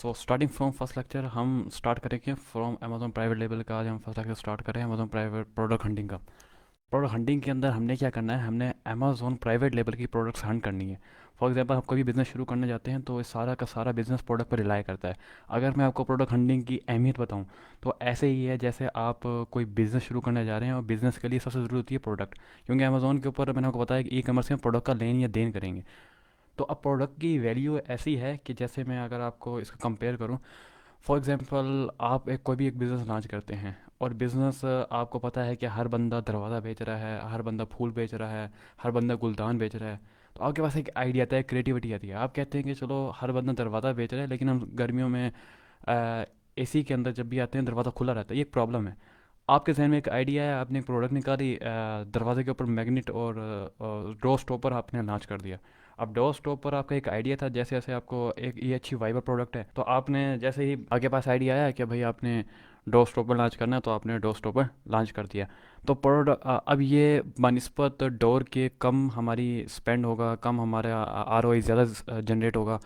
So starting from first lecture हम start करेंगे from Amazon private level का। आज हम फर्स्ट लेक्चर स्टार्ट करें अमेजोन प्राइवेट प्रोडक्ट हंटिंग का। प्रोडक्ट हंटिंग के अंदर हमने क्या करना है, हमने अमेजोन प्राइवेट लेवल की प्रोडक्ट्स हंट करनी है। फॉर एग्जांपल आप कोई बिजनेस शुरू करने जाते हैं तो इस सारा का सारा बिजनेस प्रोडक्ट पर रिलाई करता है। अगर मैं आपको प्रोडक्ट हंटिंग की अहमियत बताऊं तो ऐसे ही है जैसे आप कोई बिजनेस शुरू करने जा रहे हैं और बिजनेस के लिए सबसे ज़रूरी होती है प्रोडक्ट। क्योंकि अमेजोन के ऊपर मैंने आपको बताया कि ई कॉमर्स में प्रोडक्ट का लेन या देन करेंगे। तो अब प्रोडक्ट की वैल्यू ऐसी है कि जैसे मैं अगर आपको इसका कंपेयर करूं, फॉर एग्जांपल आप कोई भी एक बिज़नेस लॉन्च करते हैं और बिज़नेस आपको पता है कि हर बंदा दरवाज़ा बेच रहा है, हर बंदा फूल बेच रहा है, हर बंदा गुलदान बेच रहा है। तो आपके पास एक आइडिया आता है, क्रिएटिविटी आती है। आप कहते हैं कि चलो हर बंदा दरवाज़ा बेच रहा है लेकिन हम गर्मियों में एसी के अंदर जब भी आते हैं दरवाज़ा खुला रहता है, ये एक प्रॉब्लम है। आपके जहन में एक आइडिया है, आपने एक प्रोडक्ट निकाली, दरवाजे के ऊपर मैग्नेट और डोर स्टॉपर आपने लॉन्च कर दिया। अब डोर स्टॉपर आपका एक आइडिया था, जैसे जैसे आपको एक ये अच्छी वाइबर प्रोडक्ट है तो आपने जैसे ही आपके पास आइडिया आया कि भाई आपने डोर स्टॉपर लॉन्च करना है तो आपने डोर स्टॉपर लॉन्च कर दिया। तो प्रोडक्ट अब ये बनिस्पत डोर के कम हमारी स्पेंड होगा, कम हमारा आर ज़्यादा जनरेट होगा।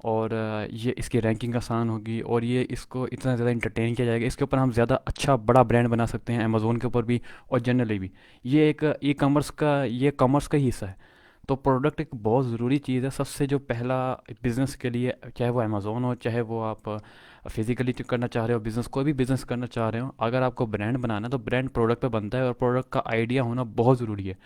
और ये इसकी रैंकिंग आसान होगी और ये इसको इतना ज़्यादा इंटरटेन किया जाएगा, इसके ऊपर हम ज़्यादा अच्छा बड़ा ब्रांड बना सकते हैं अमेज़ोन के ऊपर भी और जनरली भी। ये एक ई कॉमर्स का, ये कॉमर्स का ही हिस्सा है। तो प्रोडक्ट एक बहुत ज़रूरी चीज़ है। सबसे जो पहला बिज़नेस के लिए, चाहे वो अमेज़ोन हो, चाहे वो आप फिजिकली करना चाह रहे हो बिज़नेस, कोई भी बिज़नेस करना चाह रहे हो, अगर आपको ब्रांड बनाना है तो ब्रांड प्रोडक्ट पे बनता है और प्रोडक्ट का आइडिया होना बहुत ज़रूरी है।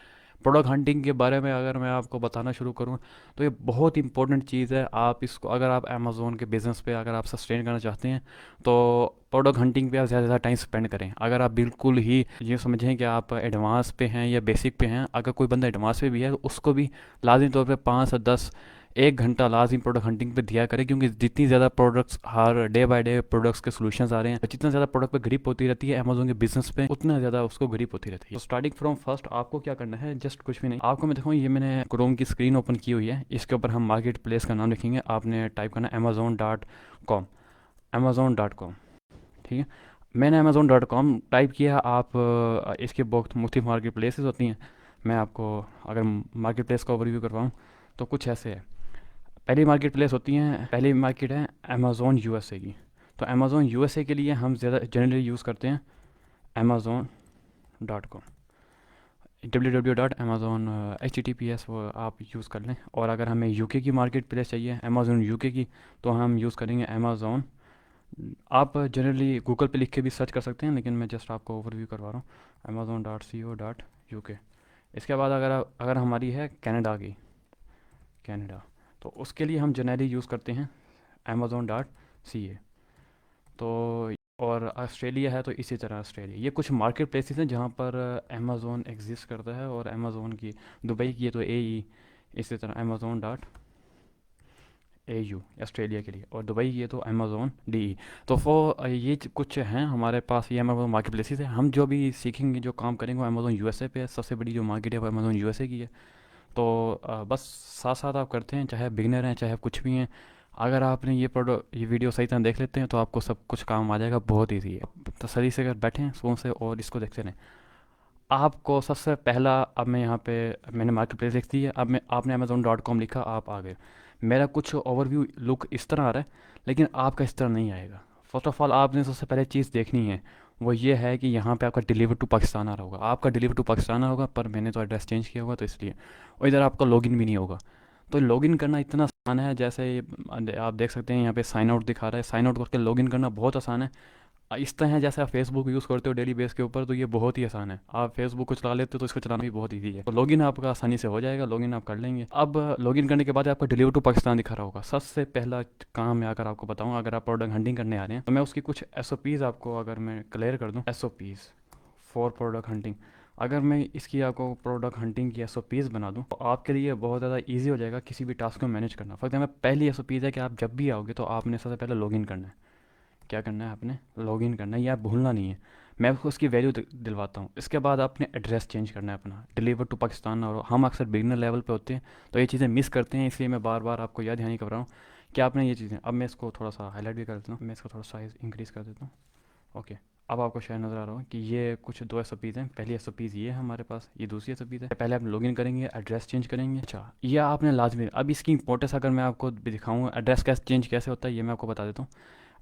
प्रोडक्ट हंटिंग के बारे में अगर मैं आपको बताना शुरू करूँ तो ये बहुत इंपॉर्टेंट चीज़ है। आप इसको अगर आप अमेज़ोन के बिज़नेस पे अगर आप सस्टेन करना चाहते हैं तो प्रोडक्ट हंटिंग पे आप ज़्यादा से ज़्यादा टाइम स्पेंड करें। अगर आप बिल्कुल ही ये समझें कि आप एडवांस पे हैं या बेसिक पे हैं, अगर कोई बंदा एडवांस पे भी है तो उसको भी लाजमी तौर पे 5 से 10 एक घंटा लाजमी प्रोडक्ट हंटिंग पे दिया करें। क्योंकि जितनी ज़्यादा products her day by day products के सोल्यूशंस आ रहे हैं, जितना ज़्यादा प्रोडक्ट पे ग्रिप होती रहती है अमेज़ोन के बिजनेस पे, उतना ज़्यादा उसको ग्रिप होती रहती है। तो स्टार्टिंग फ्रॉम फर्स्ट आपको क्या करना है, जस्ट कुछ भी नहीं, आपको मैं दिखाऊँ, ये मैंने क्रोम की स्क्रीन ओपन की हुई है, इसके ऊपर हम मार्केट प्लेस का नाम लिखेंगे। आपने टाइप करना अमेज़ोन.com, अमेज़ोन.com। ठीक है, मैंने अमेज़ोन.com टाइप किया। आप इसके बहुत मुख्तलिफ मार्केट प्लेसेस होती हैं। मैं आपको अगर मार्केट प्लेस का ओवरव्यू करवाऊँ तो कुछ ऐसे है। पहली मार्केट प्लेस होती हैं, पहली मार्केट है अमेज़ोन यूएसए की। तो अमेज़ोन यूएसए के लिए हम ज़्यादा जनरली यूज़ करते हैं अमेज़ोन.com, www.amazon HTTPS वो आप यूज़ कर लें। और अगर हमें यूके की मार्केट प्लेस चाहिए अमेज़ोन यूके की, तो हम यूज़ करेंगे अमेज़ोन। आप जनरली गूगल पे लिख के भी सर्च कर सकते हैं लेकिन मैं जस्ट आपको ओवरव्यू करवा रहा हूँ, amazon.co.uk। इसके बाद अगर हमारी है कनाडा की, कनाडा, तो उसके लिए हम जनरली यूज़ करते हैं amazon.ca। तो और ऑस्ट्रेलिया है तो इसी तरह ऑस्ट्रेलिया, ये कुछ मार्केट प्लेसेस हैं जहाँ पर अमेज़ोन एग्जिस्ट करता है। और अमेज़ोन की दुबई की है तो AE, इसी तरह amazon.au ऑस्ट्रेलिया के लिए, और दुबई की है तो amazon.de। तो ये कुछ हैं हमारे पास, ये अमेज़ोन मार्केट प्लेसेस है। हम जो भी सीखेंगे, जो काम करेंगे वो अमेज़ोन यूएसए पे है। सबसे बड़ी जो मार्केट है वो अमेज़ोन यूएसए की है। तो बस साथ साथ आप करते हैं, चाहे बिगनर हैं चाहे कुछ भी हैं। अगर आपने ये वीडियो सही तरह देख लेते हैं तो आपको सब कुछ काम आ जाएगा, बहुत ईजी है। आप तसल्ली से अगर बैठें सुकून से और इसको देखते रहें। आपको सबसे पहला, अब मैं यहाँ पे मैंने मार्केट प्लेस लिख दी है, अब मैं आपने अमेज़ोन.com लिखा, आप आ गए। मेरा कुछ ओवरव्यू लुक इस तरह आ रहा है लेकिन आपका इस तरह नहीं आएगा। फर्स्ट ऑफ ऑल आपने सबसे पहले चीज़ देखनी है वो ये है कि यहाँ पे आपका डिलीवर टू पाकिस्तान आ रहा होगा, आपका डिलीवर टू पाकिस्तान आ होगा, पर मैंने तो एड्रेस चेंज किया होगा तो इसलिए। और इधर आपका लॉगिन भी नहीं होगा। तो लॉगिन करना इतना आसान है, जैसे आप देख सकते हैं यहाँ पे साइन आउट दिखा रहा है, साइन आउट करके लॉगिन करना बहुत आसान है। इस तरह है जैसे आप फेसबुक यूज़ करते हो डेली बेस के ऊपर, तो ये बहुत ही आसान है। आप फेसबुक को चला लेते हो तो इसको चलाना भी बहुत ईजी है। तो लॉगिन आपका आसानी से हो जाएगा, लॉगिन आप कर लेंगे। अब लॉगिन करने के बाद आपका डिलीवर टू पाकिस्तान दिखा रहा होगा। सबसे पहला काम मैं अगर आपको बताऊँ, अगर आप प्रोडक्ट हंटिंग करने आ रहे हैं तो मैं उसकी कुछ SOPs आपको अगर मैं क्लियर कर दूँ, SOPs फॉर प्रोडक्ट हंटिंग। अगर मैं इसकी आपको प्रोडक्ट हंटिंग की SOPs बना दूँ तो आपके लिए बहुत ज़्यादा ईजी हो जाएगा किसी भी टास्क को मैनेज करना। फॉर एग्जाम्पल पहली SOPs है कि आप जब भी आओगे तो आपने सबसे पहले लॉगिन करना है। क्या करना है, आपने लॉगिन करना है, यह भूलना नहीं है। मैं आपको उसकी वैल्यू दिलवाता हूँ। इसके बाद आपने एड्रेस चेंज करना है अपना, डिलीवर टू पाकिस्तान। और हम अक्सर बिगनर लेवल पे होते हैं तो ये चीज़ें मिस करते हैं, इसलिए मैं बार बार आपको याद ध्यान कर रहा हूँ कि आपने ये चीज़ें। अब मैं इसको थोड़ा सा हाईलाइट भी कर देता हूँ, मैं इसका थोड़ा साइज़ इंक्रीज़ कर देता हूँ। ओके, अब आपको शायद नज़र आ रहा हो कि ये कुछ दो एस हैं। पहली एस ये है हमारे पास, ये दूसरी एस है। पहले आप लॉगिन करेंगे, एड्रेस चेंज करेंगे। अच्छा, ये आपने लाजमी, अब इसकी इंपॉर्टेंस अगर मैं आपको भी दिखाऊँ एड्रेस कैसे चेंज कैसे होता है, ये मैं आपको बता देता हूँ।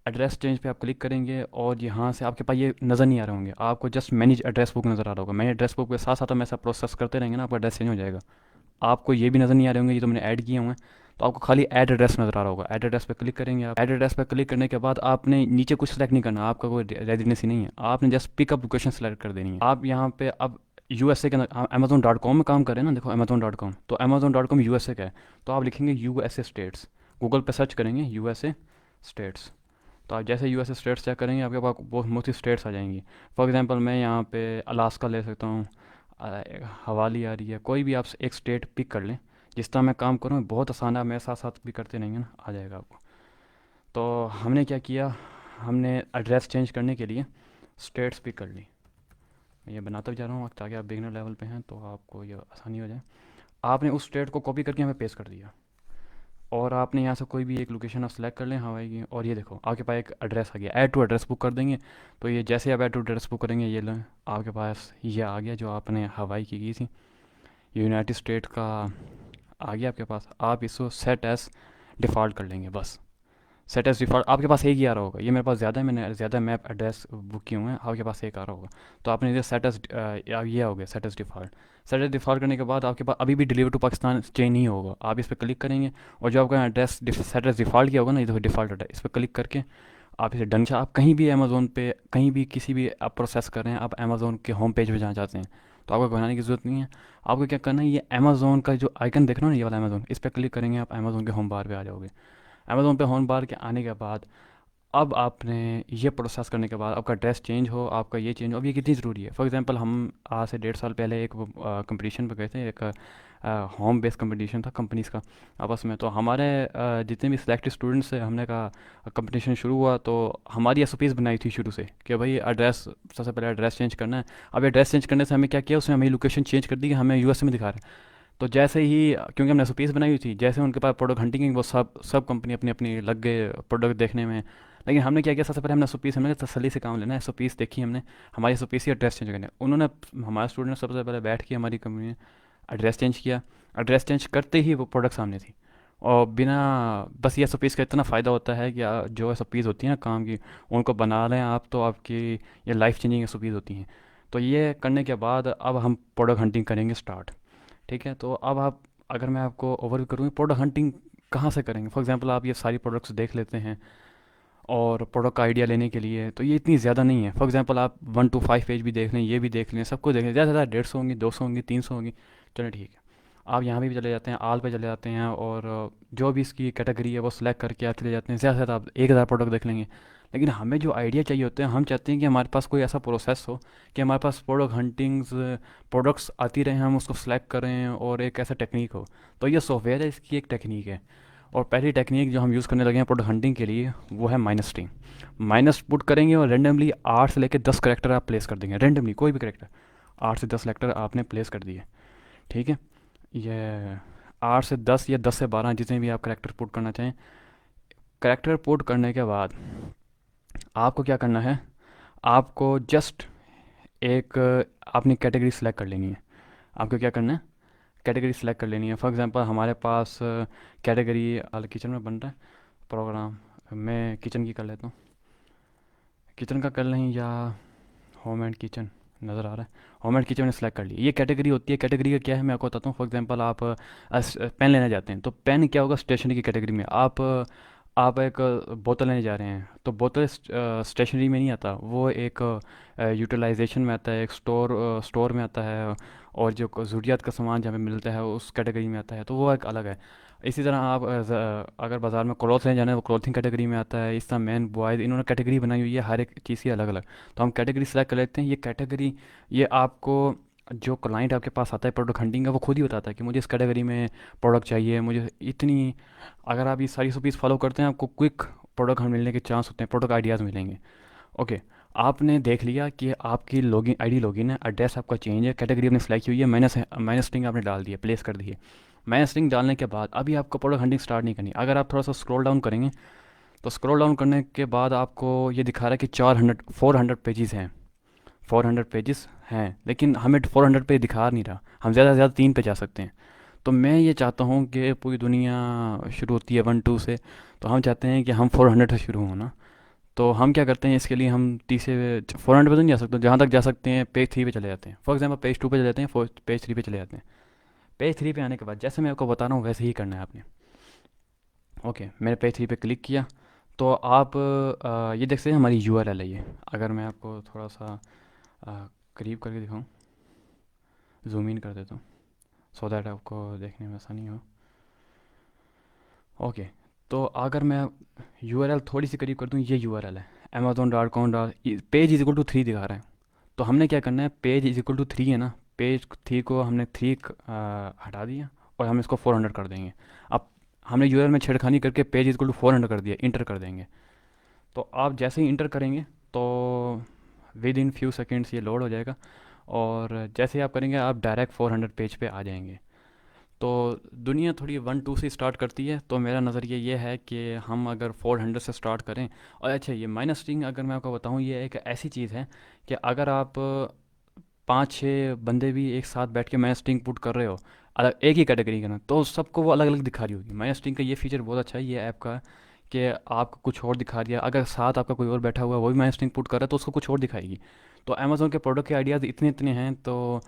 एड्रेस चेंज पे आप क्लिक करेंगे और यहाँ से आपके पास ये नज़र नहीं आ रहे होंगे, आपको जस्ट मैनेज एड्रेस बुक नज़र आ रहा होगा। मैनेज एड्रेस बुक के साथ साथ हम ऐसा प्रोसेस करते रहेंगे ना, आपका एड्रेस चेंज हो जाएगा। आपको ये भी नज़र नहीं आ रहे होंगे, ये तो मैंने ऐड किए हुए हैं। तो आपको खाली ऐड एड्रेस नज़र आ रहा होगा। ऐड एड्रेस पे क्लिक करेंगे आप। ऐड एड्रेस पे क्लिक करने के बाद आपने नीचे कुछ सेलेक्ट नहीं करना, आपका कोई रेजिडेंसी नहीं है, आपने जस्ट पिकअप लोकेशन सेलेक्ट कर देनी है। आप यहाँ पे अब यूएसए के अंदर Amazon.com में काम करें ना, देखो Amazon.com, तो Amazon.com यूएसए का है, तो आप लिखेंगे यूएसए स्टेट्स, गूगल पे सर्च करेंगे यूएसए स्टेट्स। तो आप जैसे यूएसए स्टेट्स चेक करेंगे आपके पास बहुत मोस्टली स्टेट्स आ जाएंगी। फॉर एग्जांपल मैं यहाँ पे अलास्का ले सकता हूँ, हवाली आ रही है, कोई भी आप एक स्टेट पिक कर लें। जिस तरह मैं काम करूँ बहुत आसान है, मेरे साथ साथ भी करते रहेंगे ना, आ जाएगा आपको। तो हमने क्या किया, हमने एड्रेस चेंज करने के लिए स्टेट्स पिक कर ली। मैं ये बनाता भी जा रहा हूँ ताकि आप बिगनर लेवल पे हैं तो आपको ये आसानी हो जाए। आपने उस स्टेट को कॉपी करके हमें पेस्ट कर दिया, और आपने यहाँ से कोई भी एक लोकेशन आप सेलेक्ट कर लें हवाई की, और ये देखो आपके पास एक एड्रेस आ गया। ऐड टू एड्रेस बुक कर देंगे, तो ये जैसे आप ऐड टू एड्रेस बुक करेंगे ये लें, आपके पास ये आ गया जो आपने हवाई की थी, यूनाइटेड स्टेट का आ गया आपके पास। आप इसको सेट एज डिफ़ॉल्ट कर लेंगे बस। सेट एज डिफ़ॉल्ट आपके पास एक ही आ रहा होगा, ये मेरे पास ज़्यादा है, मैंने ज़्यादा मैप एड्रेस बुक किए हुए हैं, आपके पास एक आ रहा होगा। तो आपने इधर सेट एज ये हो गया set as default. Set as default करने के बाद आपके पास अभी भी डिलीवर टू पाकिस्तान चेंज नहीं होगा। आप इस पर क्लिक करेंगे और जो आपका एड्रेस सेट एज डिफ़ॉल्ट किया होगा ना, ये देखो डिफ़ॉल्ट एड्रेस, इस पर क्लिक करके आप इसे डन। आप कहीं भी अमेज़ोन पे कहीं भी किसी भी आप प्रोसेस कर रहे हैं, आप अमेज़ोन के होम पेज पे जाना चाहते हैं, तो आपको घबराने की ज़रूरत नहीं है। आपको क्या करना है, ये अमेज़ोन का जो आइकन देख रहे हो ना, ये वाला अमेज़ोन, इस पर क्लिक करेंगे आप अमेज़ोन के होम बार पे आ जाओगे। अमेज़ोन पे होम बार के आने के बाद अब आपने ये प्रोसेस करने के बाद आपका ड्रेस चेंज हो, आपका ये चेंज हो, अब ये कितनी ज़रूरी है। फॉर एग्जांपल हम आज से 1.5 साल पहले एक कंपटीशन पे गए थे, एक होम बेस्ड कंपटीशन था कंपनीज़ का आपस में। तो हमारे जितने भी सिलेक्टेड स्टूडेंट्स थे, हमने कहा कंपटीशन शुरू हुआ तो हमारी एसओपीज़ बनाई थी शुरू से कि भाई एड्रेस, सबसे पहले एड्रेस चेंज करना है। अब एड्रेस चेंज करने से हमें क्या किया, उसने हमें लोकेशन चेंज कर दी कि हमें यूएस में दिखा रहा है। तो जैसे ही, क्योंकि हमने एसओपीज़ बनाई हुई थी, जैसे उनके पास प्रोडक्ट हंटिंग, वो सब सब कंपनी अपनी अपनी लग गए प्रोडक्ट देखने में। लेकिन हमने क्या किया, सबसे पहले हमने एसओपीज़, हमने तसल्ली से काम लेना है, एसओपीज़ देखी हमने, हमारी एसओपीज़ एड्रेस चेंज करने। उन्होंने, हमारे स्टूडेंट ने सबसे पहले बैठ के हमारी कंपनी ने एड्रेस चेंज किया। एड्रेस चेंज करते ही वो प्रोडक्ट सामने थी। और बिना, बस ये एसओपीज़ का इतना फ़ायदा होता है कि जो एसओपीज़ होती हैं ना काम की, उनको बना लें आप तो आपकी ये लाइफ चेंजिंग एसओपीज़ होती हैं। तो ये करने के बाद अब हम प्रोडक्ट हंटिंग करेंगे स्टार्ट। ठीक है, तो अब आप, अगर मैं आपको ओवरव्यू करूँ प्रोडक्ट हंटिंग कहाँ से करेंगे। फॉर एग्जांपल आप ये सारी प्रोडक्ट्स देख लेते हैं, और प्रोडक्ट का आइडिया लेने के लिए तो ये इतनी ज़्यादा नहीं है। फॉर एग्जांपल आप 1 to 5 पेज भी देख लें, ये भी देख लें, सबको देख लें, ज़्यादा से ज़्यादा 150 होंगी, 200 होंगी, 300 होंगी। चलो ठीक है, आप यहाँ भी चले जाते हैं, आल पे चले जाते हैं, और जो भी इसकी कैटेगरी है वो सिलेक्ट करके आप चले जाते हैं। ज़्यादा से ज़्यादा आप 1000 प्रोडक्ट देख लेंगे। लेकिन हमें जो आइडिया चाहिए होते हैं, हम चाहते हैं कि हमारे पास कोई ऐसा प्रोसेस हो कि हमारे पास प्रोडक्ट हंटिंग्स प्रोडक्ट्स आती रहें, हम उसको सेलेक्ट करें, और एक ऐसा टेक्निक हो। तो ये सॉफ्टवेयर है, इसकी एक टेक्निक है। और पहली टेक्निक जो हम यूज़ करने लगे हैं प्रोडक्ट हंटिंग के लिए, वो है माइनस स्ट्रिंग। माइनस पुट करेंगे और रेंडमली 8 से लेकर 10 करेक्टर आप प्लेस कर देंगे, रेंडमली कोई भी करेक्टर, 8 से 10 करेक्टर आपने प्लेस कर दिए। ठीक है, ये 8 से 10 या 10 से 12 जितने भी आप करेक्टर पुट करना चाहें। करेक्टर पुट करने के बाद आपको क्या करना है, आपको जस्ट एक अपनी कैटेगरी सेलेक्ट कर लेनी है। आपको क्या करना है, कैटेगरी सेलेक्ट कर लेनी है। फॉर एग्जांपल हमारे पास कैटेगरी हाल किचन में बन रहा है प्रोग्राम, मैं किचन की कर लेता हूँ, किचन का कर लें, या होम एंड किचन नज़र आ रहा है, होम एंड किचन ने सेलेक्ट कर लिया। ये कैटेगरी होती है। कैटेगरी का क्या है मैं आपको बताता हूँ। फॉर एग्जांपल आप पेन लेना चाहते हैं, तो पेन क्या होगा, स्टेशनरी की कैटेगरी में। आप एक बोतल लेने जा रहे हैं, तो बोतल स्टेशनरी में नहीं आता, वो एक यूटिलाइजेशन में आता है, एक स्टोर में आता है, और जो ज़रूरियात का सामान जहाँ पे मिलता है उस कैटेगरी में आता है, तो वो एक अलग है। इसी तरह आप अगर बाज़ार में क्लॉथ लेने जाना है, वो क्लॉथिंग कैटेगरी में आता है। इस तरह मैन बॉयज़, इन्होंने कैटेगरी बनाई हुई है हर एक चीज़ की अलग अलग। तो हम कैटेगरी सेलेक्ट कर लेते हैं। ये कैटेगरी, ये आपको जो क्लाइंट आपके पास आता है प्रोडक्ट हंटिंग का, वो खुद ही बताता है कि मुझे इस कैटेगरी में प्रोडक्ट चाहिए, मुझे इतनी। अगर आप ये सारी सर्विस फॉलो करते हैं, आपको क्विक प्रोडक्ट मिलने के चांस होते हैं, प्रोडक्ट आइडियाज़ मिलेंगे। ओके, आपने देख लिया कि आपकी लॉगिन आईडी लॉगिन है, एड्रेस आपका चेंज है, कैटेगरी आपने सेलेक्ट की हुई है, माइनस स्ट्रिंग आपने डाल दिया, प्लेस कर दिए। माइनस स्ट्रिंग डालने के बाद अभी आपको प्रोडक्ट हंटिंग स्टार्ट नहीं करनी। अगर आप थोड़ा सा स्क्रॉल डाउन करेंगे तो स्क्रॉल डाउन करने के बाद आपको ये दिखा रहा है कि 400 पेजेस हैं, 400 पेजेस हैं, लेकिन हमें 400 पे दिखा नहीं रहा, हम ज़्यादा से ज़्यादा 3 पे जा सकते हैं। तो मैं ये चाहता हूँ कि पूरी दुनिया शुरू होती है 1 2 से, तो हम चाहते हैं कि हम 400 से शुरू हों ना। तो हम क्या करते हैं, इसके लिए हम 400 पे तो नहीं जा सकते, जहाँ तक जा सकते हैं पेज 3 पे चले जाते हैं, फॉर एग्जांपल पेज 2 पे चले जाते हैं, पेज 3 पे चले जाते हैं। पेज 3 पे आने के बाद जैसे मैं आपको बता रहा हूँ वैसे ही करना है आपने। ओके, मैंने पेज 3 पे क्लिक किया, तो आप ये देख सकते हैं हमारी यूआरएल है ये। अगर मैं आपको थोड़ा सा अ, करीब करके दिखाऊं, जूम इन कर देता हूँ सो दैट आपको देखने में आसानी हो। ओके, तो अगर मैं यूआरएल थोड़ी सी करीब कर दूँ, ये यूआरएल है amazon.com, page is equal to 3 दिखा रहा है। तो हमने क्या करना है, पेज इज इक्वल टू 3 है ना, पेज 3 को हमने 3 हटा दिया और हम इसको 400 कर देंगे। अब हमने यूआरएल में छेड़खानी करके पेज इज इक्वल टू 400 कर दिया, इंटर कर देंगे। तो आप जैसे ही इंटर करेंगे तो विद इन फ्यू सेकेंड्स ये लोड हो जाएगा, और जैसे ही आप करेंगे आप डायरेक्ट 400 पेज पे आ जाएंगे। तो दुनिया थोड़ी 1 2 से स्टार्ट करती है, तो मेरा नज़रिया ये है कि हम अगर 400 से स्टार्ट करें। और अच्छा, ये माइनस स्ट्रिंग अगर मैं आपको बताऊँ, ये एक ऐसी चीज़ है कि अगर आप 5 6 बंदे भी एक साथ बैठ के माइनस स्ट्रिंग पुट कर रहे हो, अलग एक ही कैटेगरी का ना, तो सबको वो अलग अलग दिखा रही होगी। माइनस स्ट्रिंग का ये फीचर बहुत अच्छा है ये ऐप का, कि आपको कुछ और दिखा दिया, अगर साथ आपका कोई और बैठा हुआ है वो भी माइनस स्ट्रिंग पुट कर रहा है तो उसको कुछ और दिखाएगी। तो अमेज़ोन के प्रोडक्ट के आइडियाज़ इतने इतने हैं, तो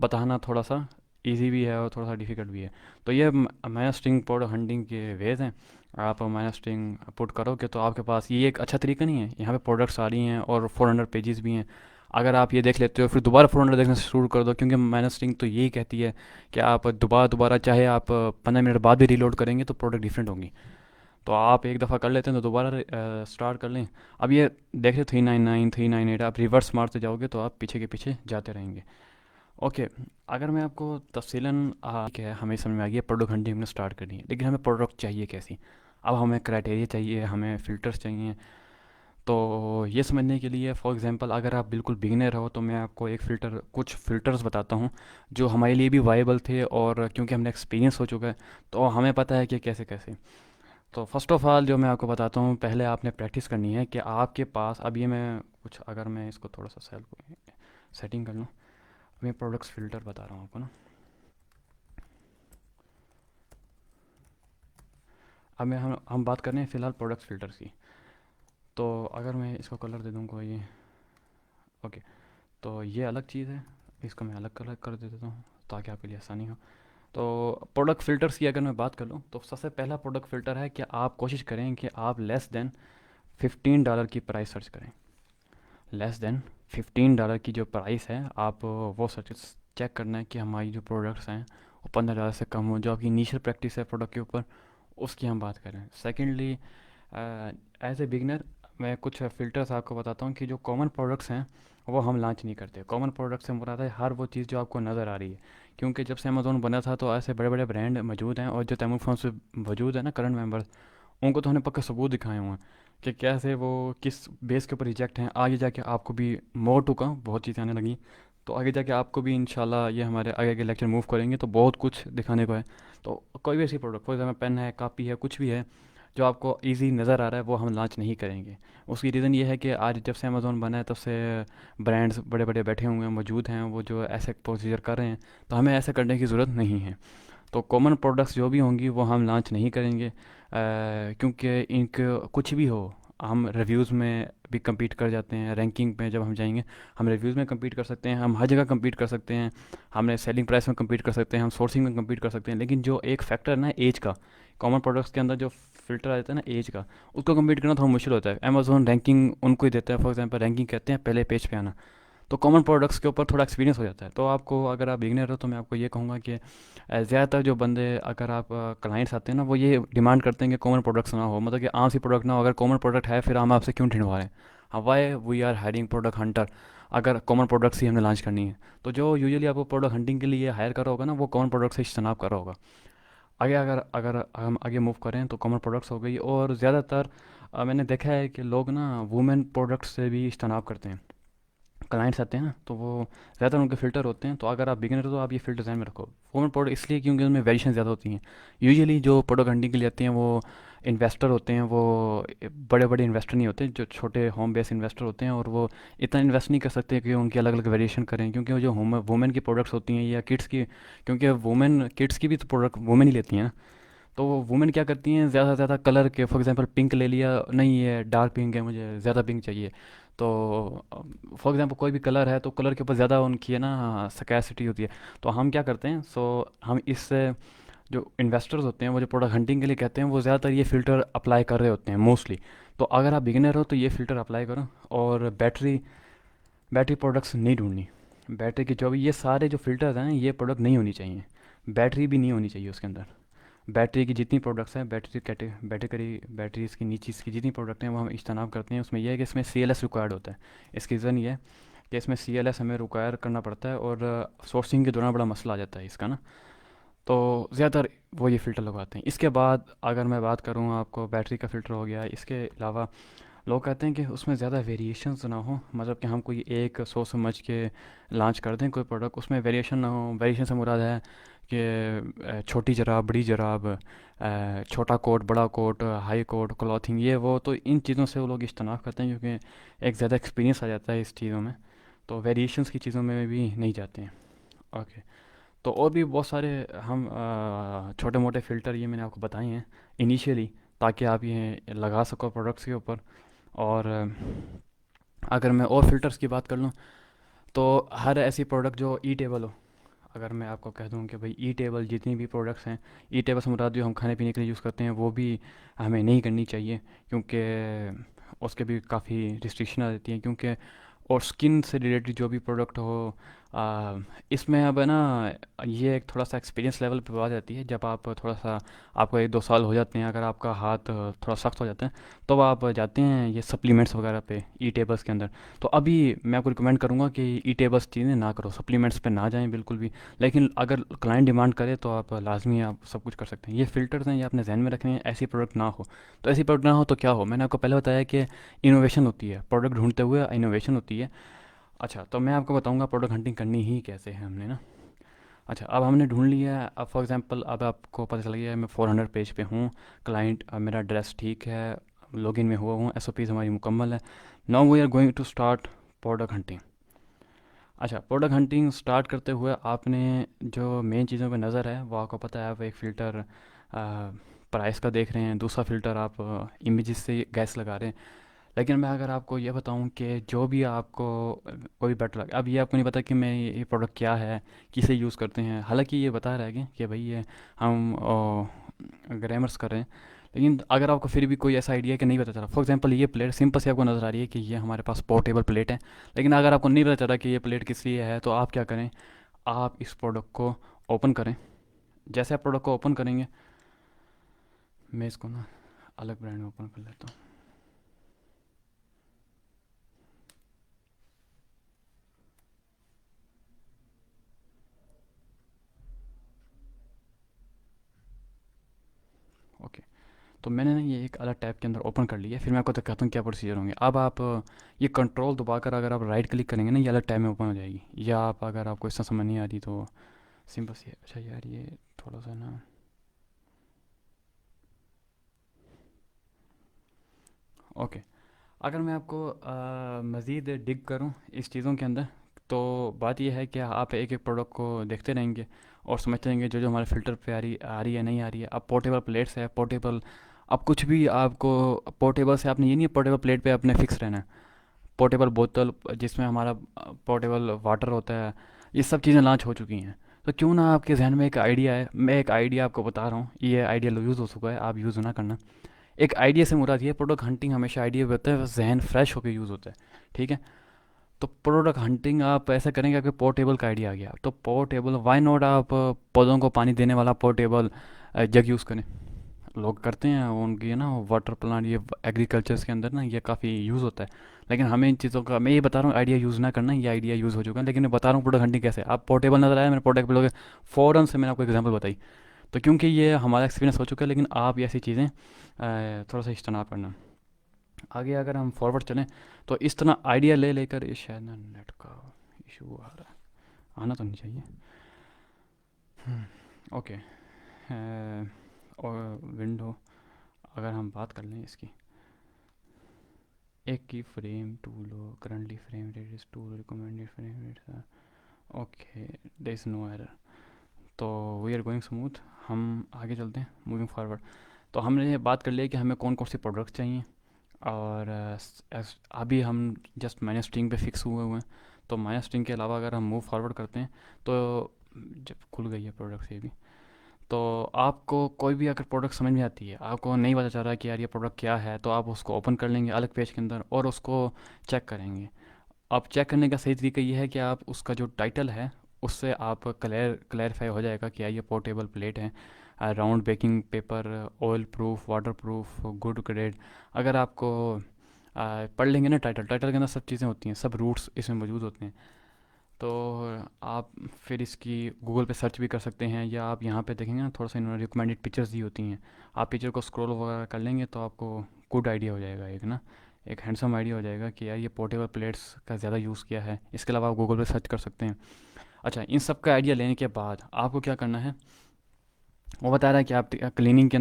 बताना थोड़ा सा इजी भी है और थोड़ा सा डिफ़िकल्ट भी है। तो ये माइनस स्ट्रिंग प्रोडक्ट हंटिंग के वेज हैं। आप माइनस स्ट्रिंग पुट करोगे तो आपके पास ये एक अच्छा तरीका नहीं है, यहाँ पे प्रोडक्ट्स आ रही हैं और 400 पेजेस भी हैं। अगर आप ये देख लेते हो फिर दोबारा 400 देखना शुरू कर दो, क्योंकि माइनस स्ट्रिंग तो यही कहती है कि आप दोबारा दोबारा चाहे आप 15 मिनट बाद भी रीलोड करेंगे तो प्रोडक्ट डिफरेंट होंगी। तो आप एक दफ़ा कर लेते हैं तो दोबारा स्टार्ट कर लें। अब ये देख रहे 399 398, आप रिवर्स मारते जाओगे तो आप पीछे के पीछे जाते रहेंगे। ओके, अगर मैं आपको तफसीलन क्या है, हमें समझ में आ गया प्रोडक्ट हंटिंग हमने स्टार्ट करनी है, लेकिन हमें प्रोडक्ट चाहिए कैसी। अब हमें क्राइटेरिया चाहिए, हमें फ़िल्टर्स चाहिए। तो ये समझने के लिए फॉर एग्जांपल अगर आप बिल्कुल बिगिनर हो तो मैं आपको कुछ फ़िल्टर्स बताता हूँ जो हमारे लिए भी वायबल थे, और क्योंकि हमने एक्सपीरियंस हो चुका है तो हमें पता है कि कैसे कैसे। तो फर्स्ट ऑफ़ ऑल जो मैं आपको बताता हूँ, पहले आपने प्रैक्टिस करनी है कि आपके पास, अब ये मैं कुछ, अगर मैं इसको थोड़ा सा सेटिंग कर लूँ, मैं प्रोडक्ट्स फ़िल्टर बता रहा हूँ आपको ना। अब हम बात कर रहे हैं फ़िलहाल प्रोडक्ट्स फ़िल्टर्स की। तो अगर मैं इसको कलर दे दूँ कोई, ओके, तो ये अलग चीज़ है, इसको मैं अलग कलर कर दे देता हूँ ताकि आपके लिए आसानी हो। तो प्रोडक्ट फ़िल्टर्स की अगर मैं बात कर लूँ तो सबसे पहला प्रोडक्ट फ़िल्टर है कि आप कोशिश करें कि आप लेस देन $15 की प्राइस सर्च करें। लेस देन $15 की जो प्राइस है आप वो सर्च चेक करना है कि हमारी जो प्रोडक्ट्स हैं वो $15 से कम हो, जो आपकी इनिशियल प्रैक्टिस है प्रोडक्ट के ऊपर, उसकी हम बात करें। सेकेंडली, एज ए बिगनर मैं कुछ फ़िल्टर्स आपको बताता हूँ कि जो कॉमन प्रोडक्ट्स हैं वो हम लॉन्च नहीं करते। कॉमन प्रोडक्ट्स से मुराद है हर वो चीज़ जो आपको नज़र आ रही है, क्योंकि जब से अमेज़ोन बना था तो ऐसे बड़े बड़े ब्रांड मौजूद हैं, और जो तैमूर फॉर्म से मौजूद है ना करंट मेंबर्स, उनको तो हमने पक्का सबूत दिखाए हुए हैं कि कैसे वो किस बेस के ऊपर रिजेक्ट हैं। आगे जाके आपको भी मोर टू कम बहुत चीज़ें आने लगी, तो आगे जाके आपको भी इंशाल्लाह ये हमारे आगे के लेक्चर मूव करेंगे तो बहुत कुछ दिखाने को है। तो कोई भी ऐसी प्रोडक्ट, फॉर एग्जाम्पल पेन है, कापी है, कुछ भी है जो आपको इजी नज़र आ रहा है वो हम लॉन्च नहीं करेंगे। उसकी रीज़न ये है कि आज जब से अमेज़ोन बना है तब से ब्रांड्स बड़े बड़े बैठे हुए हैं, मौजूद हैं, वो जो ऐसे प्रोसीजर कर रहे हैं, तो हमें ऐसा करने की ज़रूरत नहीं है। तो कॉमन प्रोडक्ट्स जो भी होंगी वो हम लॉन्च नहीं करेंगे, क्योंकि इनके कुछ भी हो, हम रिव्यूज़ में भी compete कर जाते हैं, रैंकिंग में जब हम जाएंगे हम रिव्यूज़ में compete कर सकते हैं, हम हर जगह compete कर सकते हैं, हमने सेलिंग प्राइस में compete कर सकते हैं, हम सोर्सिंग में compete कर सकते हैं। लेकिन जो एक फैक्टर है ना एज का, कॉमन प्रोडक्ट्स के अंदर जो फिल्टर आ जाता है ना एज का, उसको compete करना थोड़ा मुश्किल होता है। अमेजोन रैंकिंग उनको ही देता है, फॉर एग्जांपल रैंकिंग कहते हैं पहले पेज पे आना। तो कॉमन प्रोडक्ट्स के ऊपर थोड़ा एक्सपीरियंस हो जाता है। तो आपको, अगर आप बिगनर हो तो मैं आपको ये कहूँगा कि ज़्यादातर जो बंदे, अगर आप क्लाइंट्स आते हैं ना, वो ये डिमांड करते हैं कि कॉमन प्रोडक्ट्स ना हो, मतलब कि आम सी प्रोडक्ट ना हो। अगर कॉमन प्रोडक्ट है फिर हम आपसे क्यों ढूंढवा रहे हैं, हवाई we are hiring product hunter, अगर कॉमन प्रोडक्ट्स ही हमने लॉन्च करनी है। तो जो यूजुअली आपको प्रोडक्ट हंटिंग के लिए हायर करा होगा ना, वो कॉमन प्रोडक्ट से इज्तनाब करा होगा। आगे अगर अगर हम आगे मूव करें तो कॉमन प्रोडक्ट्स हो गई, और ज़्यादातर मैंने देखा है कि लोग ना वुमेन प्रोडक्ट्स से भी इज्तनाब करते हैं। क्लाइंट्स आते हैं ना, तो वो ज़्यादातर उनके फ़िल्टर होते हैं। तो अगर आप बिगिनर हो तो आप ये फ़िल्टर ध्यान में रखो। वुमेन प्रोडक्ट इसलिए क्योंकि उनमें वेरिएशन ज़्यादा होती हैं। यूजुअली जो प्रोडक्ट हंटिंग के लिए आते हैं वो इन्वेस्टर होते हैं, वो बड़े बड़े इन्वेस्टर नहीं होते, जो छोटे होम बेस इन्वेस्टर होते हैं, और वो इतना इन्वेस्ट नहीं कर सकते कि उनकी अलग अलग वेरिएशन करें, क्योंकि वो जो होम वुमेन की प्रोडक्ट्स होती हैं या किड्स की, क्योंकि वुमेन किड्स की भी तो प्रोडक्ट वुमेन ही लेती हैं ना। तो वो वुमेन क्या करती हैं, ज़्यादा से ज़्यादा कलर के, फॉर एग्जांपल पिंक ले लिया, नहीं ये डार्क पिंक है, मुझे ज़्यादा पिंक चाहिए। तो फॉर एग्जांपल कोई भी कलर है तो कलर के ऊपर ज़्यादा उनकी है ना स्कैसिटी होती है। तो हम क्या करते हैं, हम इससे जो इन्वेस्टर्स होते हैं, वो जो प्रोडक्ट हंटिंग के लिए कहते हैं, वो ज़्यादातर ये फ़िल्टर अप्लाई कर रहे होते हैं मोस्टली। तो अगर आप बिगिनर हो तो ये फ़िल्टर अप्लाई करो। और बैटरी बैटरी प्रोडक्ट्स नहीं ढूंढनी। बैटरी की जो भी ये सारे जो फ़िल्टर्स हैं, ये प्रोडक्ट नहीं होनी चाहिए। बैटरी भी नहीं होनी चाहिए उसके अंदर। बैटरी की जितनी प्रोडक्ट्स हैं, बैटरीज की नीचे इसकी जितनी प्रोडक्ट हैं, वो हम इस्तेमाल करते हैं। उसमें यह है कि इसमें सी एल एस रिक्वायर्ड होता है। इसकी रीज़न ये है कि इसमें सी एल एस हमें रिक्वायर करना पड़ता है, और सोर्सिंग के दौरान बड़ा मसला आ जाता है इसका ना। तो ज़्यादातर वो ये फ़िल्टर लगवाते हैं। इसके बाद अगर मैं बात करूँ, आपको बैटरी का फ़िल्टर हो गया, इसके अलावा लोग कहते हैं कि उसमें ज़्यादा वेरिएशंस ना हो, मतलब कि हम कोई एक सोच समझ के लॉन्च कर दें कोई प्रोडक्ट, उसमें वेरिएशन ना हो। वेरिएशन से मुराद है कि छोटी जराब, बड़ी जराब, छोटा कोट, बड़ा कोट, हाई कोट, क्लॉथिंग, ये वो, तो इन चीज़ों से वो लोग इज्तनाब करते हैं, क्योंकि एक ज़्यादा एक्सपीरियंस आ जाता है इस चीज़ों में। तो वेरिएशंस की चीज़ों में भी नहीं जाते हैं। ओके। तो और भी बहुत सारे हम छोटे मोटे फ़िल्टर ये मैंने आपको बताए हैं इनिशियली, ताकि आप ये लगा सको प्रोडक्ट्स के ऊपर। और अगर मैं और फ़िल्टर्स की बात कर लूँ, तो हर ऐसी प्रोडक्ट जो ई टेबल हो, अगर मैं आपको कह दूं कि भाई ई टेबल जितनी भी प्रोडक्ट्स हैं, ई टेबल से मुराद जो हम खाने पीने के लिए यूज़ करते हैं, वो भी हमें नहीं करनी चाहिए, क्योंकि उसके भी काफ़ी रिस्ट्रिक्शन आ जाती हैं। क्योंकि और स्किन से रिलेटेड जो भी प्रोडक्ट हो, आ, इसमें अब है ना, ये एक थोड़ा सा एक्सपीरियंस लेवल पे बात आती है। जब आप थोड़ा सा, आपको 1-2 साल हो जाते हैं, अगर आपका हाथ थोड़ा सख्त हो जाता है, तो आप जाते हैं ये सप्लीमेंट्स वगैरह पे ई टेबल्स के अंदर। तो अभी मैं आपको रिकमेंड करूँगा कि ई टेबल्स चीज़ें ना करो, सप्लीमेंट्स पे ना जाएं बिल्कुल भी। लेकिन अगर क्लाइंट डिमांड करे तो आप लाजमी आप सब कुछ कर सकते हैं। ये फ़िल्टर्स हैं, ये अपने जहन में रखने हैं, ऐसी प्रोडक्ट ना हो। तो ऐसी प्रोडक्ट ना हो तो क्या हो, मैंने आपको पहले बताया कि इनोवेशन होती है, प्रोडक्ट ढूंढते हुए इनोवेशन होती है। अच्छा, तो मैं आपको बताऊंगा प्रोडक्ट हंटिंग करनी ही कैसे है हमने ना। अच्छा, अब हमने ढूंढ लिया है। अब फॉर एग्जांपल अब आपको पता चल गया है मैं 400 पेज पे हूँ, क्लाइंट, अब मेरा एड्रेस ठीक है, लॉगिन में हुआ हूँ, एस ओ पीज़ हमारी मुकम्मल है। Now we are going to start product hunting. अच्छा, प्रोडक्ट हंटिंग स्टार्ट करते हुए आपने जो मेन चीज़ों पे नज़र है, वो आपको पता है। आप एक फ़िल्टर प्राइस का देख रहे हैं, दूसरा फ़िल्टर आप इमेजेस से गैस लगा रहे हैं। लेकिन मैं अगर आपको ये बताऊं कि जो भी आपको कोई बेटर लगे, अब ये आपको नहीं पता कि मैं ये प्रोडक्ट क्या है, किसे यूज़ करते हैं। हालांकि ये बता रहा है कि भाई ये हम ग्रामर्स कर रहे हैं, लेकिन अगर आपको फिर भी कोई ऐसा आइडिया है कि नहीं पता चला, फॉर एग्जांपल ये प्लेट सिंपल से आपको नज़र आ रही है कि ये हमारे पास पोर्टेबल प्लेट है, लेकिन अगर आपको नहीं पता चला कि ये प्लेट किस लिए है, तो आप क्या करें, आप इस प्रोडक्ट को ओपन करें। जैसे आप प्रोडक्ट को ओपन करेंगे, मैं इसको ना अलग ब्रांड में ओपन कर लेता हूँ। ओके। तो मैंने ना ये एक अलग टैब के अंदर ओपन कर लिया है। फिर मैं आपको दिखाता हूँ क्या प्रोसीजर होंगे। अब आप ये कंट्रोल दबाकर अगर आप राइट क्लिक करेंगे ना, ये अलग टैब में ओपन हो जाएगी। या आप, अगर आपको इससे समझ नहीं आ रही तो सिंपल सी है। अच्छा यार, ये थोड़ा सा ना, ओके। अगर मैं आपको मज़ीद डिग करूँ इस चीज़ों के अंदर, तो बात यह है कि आप एक एक प्रोडक्ट को देखते रहेंगे और समझते रहेंगे जो जो हमारे फ़िल्टर पे आ रही है, नहीं आ रही है। अब पोर्टेबल प्लेट्स है, पोर्टेबल, अब कुछ भी आपको पोर्टेबल से आपने ये नहीं है पोर्टेबल प्लेट पे आपने फिक्स रहना है। पोर्टेबल बोतल जिसमें हमारा पोर्टेबल वाटर होता है, ये सब चीज़ें लॉन्च हो चुकी हैं। तो क्यों ना आपके जहन में एक आइडिया है, मैं एक आइडिया आपको बता रहा हूँ, ये आइडिया यूज़ हो चुका है, आप यूज़ ना करना। एक आइडिया से मुराद ये, प्रोडक्ट हंटिंग हमेशा आइडिया होता है, जहन फ्रेश होकर यूज़ होता है। ठीक है। तो प्रोडक्ट हंटिंग आप ऐसा करेंगे, आपके पोर्टेबल का आइडिया आ गया, तो पोर्टेबल, वाई नॉट आप पौधों को पानी देने वाला पोर्टेबल जग यूज़ करें। लोग करते हैं उनकी, है ना, वाटर प्लांट, ये एग्रीकल्चर्स के अंदर ना ये काफ़ी यूज़ होता है। लेकिन हमें इन चीज़ों का, मैं ये बता रहा हूँ आइडिया यूज़ ना करना, ये आइडिया यूज़ हो चुका है। लेकिन मैं बता रहा हूँ प्रोडक्ट हंटिंग कैसे। आप पोर्टेबल नज़र आया, मैंने पोर्टेबल हो गया, फ़ौरन से मैंने आपको एग्जांपल बताई। तो क्योंकि ये हमारा एक्सपीरियंस हो चुका है, लेकिन आप ये ऐसी चीज़ें थोड़ा सा इज्तनाब करना। आगे अगर हम फॉरवर्ड चलें तो इस तरह आइडिया ले लेकर, ये शायद ना नेट का इशू आ रहा है, आना तो नहीं चाहिए। ओके। और विंडो अगर हम बात कर लें इसकी, एक की फ्रेम टू लो, currently frame rate is two, recommended frame rate, okay, there is no error, तो वी आर गोइंग स्मूथ। हम आगे चलते हैं, मूविंग फॉरवर्ड। तो हमने ये बात कर लिया कि हमें कौन कौन सी प्रोडक्ट्स चाहिए, और अभी हम जस्ट माइनस स्ट्रिंग पे फिक्स हुए हुए हैं। तो माइनस स्ट्रिंग के अलावा अगर हम मूव फॉरवर्ड करते हैं तो जब खुल गई है प्रोडक्ट ये भी, तो आपको कोई भी अगर प्रोडक्ट समझ में आती है, आपको नहीं पता चल रहा है कि यार ये प्रोडक्ट क्या है, तो आप उसको ओपन कर लेंगे अलग पेज के अंदर और उसको चेक करेंगे। आप चेक करने का सही तरीका ये है कि आप उसका जो टाइटल है उससे आप क्लैरिफाई हो जाएगा कि यार ये पोर्टेबल प्लेट है, round baking paper, oil proof, water proof, good grade. अगर आपको पढ़ लेंगे ना टाइटल, टाइटल के अंदर सब चीज़ें होती हैं, सब रूट्स इसमें मौजूद होते हैं। तो आप फिर इसकी गूगल पे सर्च भी कर सकते हैं, या आप यहाँ पे देखेंगे ना थोड़ा सा इन्होंने रिकमेंडेड पिक्चर्स दी होती हैं, आप पिक्चर को स्क्रॉल वगैरह कर लेंगे तो आपको गुड आइडिया हो जाएगा, एक ना एक हैंडसम आइडिया हो जाएगा कि यार ये पोर्टेबल प्लेट्स का ज़्यादा यूज़ किया है। इसके अलावा आप गूगल पे सर्च कर सकते हैं। अच्छा, इन सब का आइडिया लेने के बाद आपको क्या करना है, वो बता रहा है कि आप क्लीनिंग के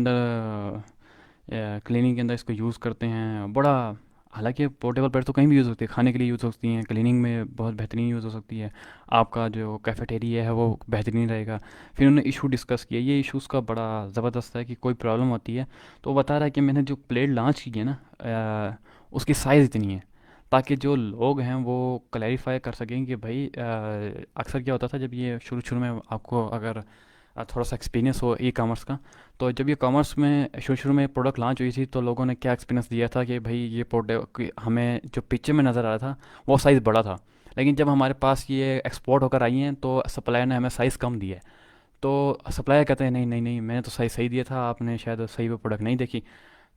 अंदर इसको यूज़ करते हैं बड़ा। हालांकि पोर्टेबल प्लेट तो कहीं भी यूज़ होती है, खाने के लिए यूज़ हो सकती हैं, क्लीनिंग में बहुत बेहतरीन यूज़ हो सकती है, आपका जो कैफेटेरिया है वो बेहतरीन रहेगा। फिर उन्होंने इशू डिस्कस किया, ये इशूज़ का बड़ा ज़बरदस्त है कि कोई प्रॉब्लम होती है तो वो बता रहा है कि मैंने जो प्लेट लॉन्च की है ना, उसकी साइज़ इतनी है, ताकि जो लोग हैं वो क्लैरिफाई कर सकें कि भाई अक्सर क्या होता था जब ये शुरू शुरू में आपको अगर थोड़ा सा एक्सपीरियंस हो ई कॉमर्स का, तो जब ये कॉमर्स में शुरू शुरू में प्रोडक्ट लॉन्च हुई थी तो लोगों ने क्या एक्सपीरियंस दिया था कि भाई ये प्रोडक्ट हमें जो पिक्चर में नज़र आ रहा था वो साइज़ बड़ा था, लेकिन जब हमारे पास ये एक्सपोर्ट होकर आई हैं तो सप्लायर ने हमें साइज़ कम दिया है। तो सप्लायर कहते हैं नहीं नहीं नहीं, मैंने तो साइज़ सही दिया था, आपने शायद सही वो प्रोडक्ट नहीं देखी।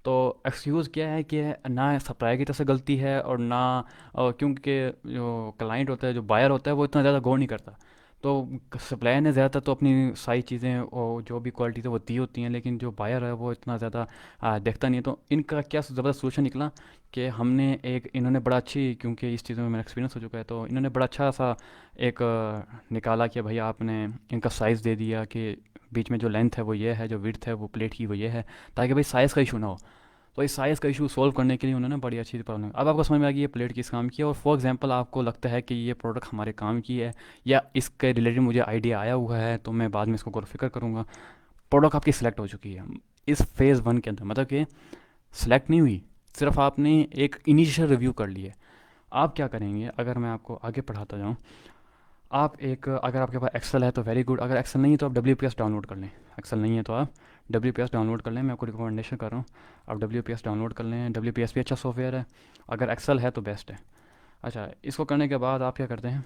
तो एक्सक्यूज़ क्या है कि ना सप्लायर की तरफ से गलती है और ना क्योंकि जो क्लाइंट होता है, जो बायर होता है, वो इतना ज़्यादा गौर नहीं करता। तो सप्लायर ने ज़्यादातर तो अपनी सारी चीज़ें और जो भी क्वालिटी तो वो दी होती हैं, लेकिन जो बायर है वो इतना ज़्यादा देखता नहीं है। तो इनका क्या ज़बरदस्त सोल्यूशन निकला कि हमने एक, इन्होंने बड़ा अच्छी, क्योंकि इस चीज़ों में मेरा एक्सपीरियंस हो चुका है, तो इन्होंने बड़ा अच्छा सा एक निकाला कि भाई आपने इनका साइज़ दे दिया कि बीच में जो लेंथ है वो ये है, जो विड्थ है वो प्लेट की वो ये है, ताकि भाई साइज़ का इशू ना हो। तो इस साइज़ का इशू सॉल्व करने के लिए उन्होंने बड़ी अच्छी प्रॉब्लम, अब आपको समझ में आ गई ये प्लेट किस काम की है। और फॉर एग्जांपल आपको लगता है कि ये प्रोडक्ट हमारे काम की है या इसके रिलेटेड मुझे आइडिया आया हुआ है, तो मैं बाद में इसको गौर फिक्र करूँगा। प्रोडक्ट आपकी सिलेक्ट हो चुकी है इस फेज़ वन के अंदर, मतलब कि सिलेक्ट नहीं हुई, सिर्फ आपने एक इनिशियल रिव्यू कर लिया। आप क्या करेंगे, अगर मैं आपको आगे पढ़ाता जाऊँ, आप एक, अगर आपके पास एक्सेल है तो वेरी गुड, अगर एक्सेल नहीं है तो आप WPS डाउनलोड कर लें। एक्सेल नहीं है तो आप WPS डाउनलोड कर लें, मैं आपको रिकमेंडेशन कर रहा हूँ, आप WPS डाउनलोड कर लें। WPS भी अच्छा सॉफ्टवेयर है, अगर एक्सेल है तो बेस्ट है। अच्छा, इसको करने के बाद आप क्या करते हैं,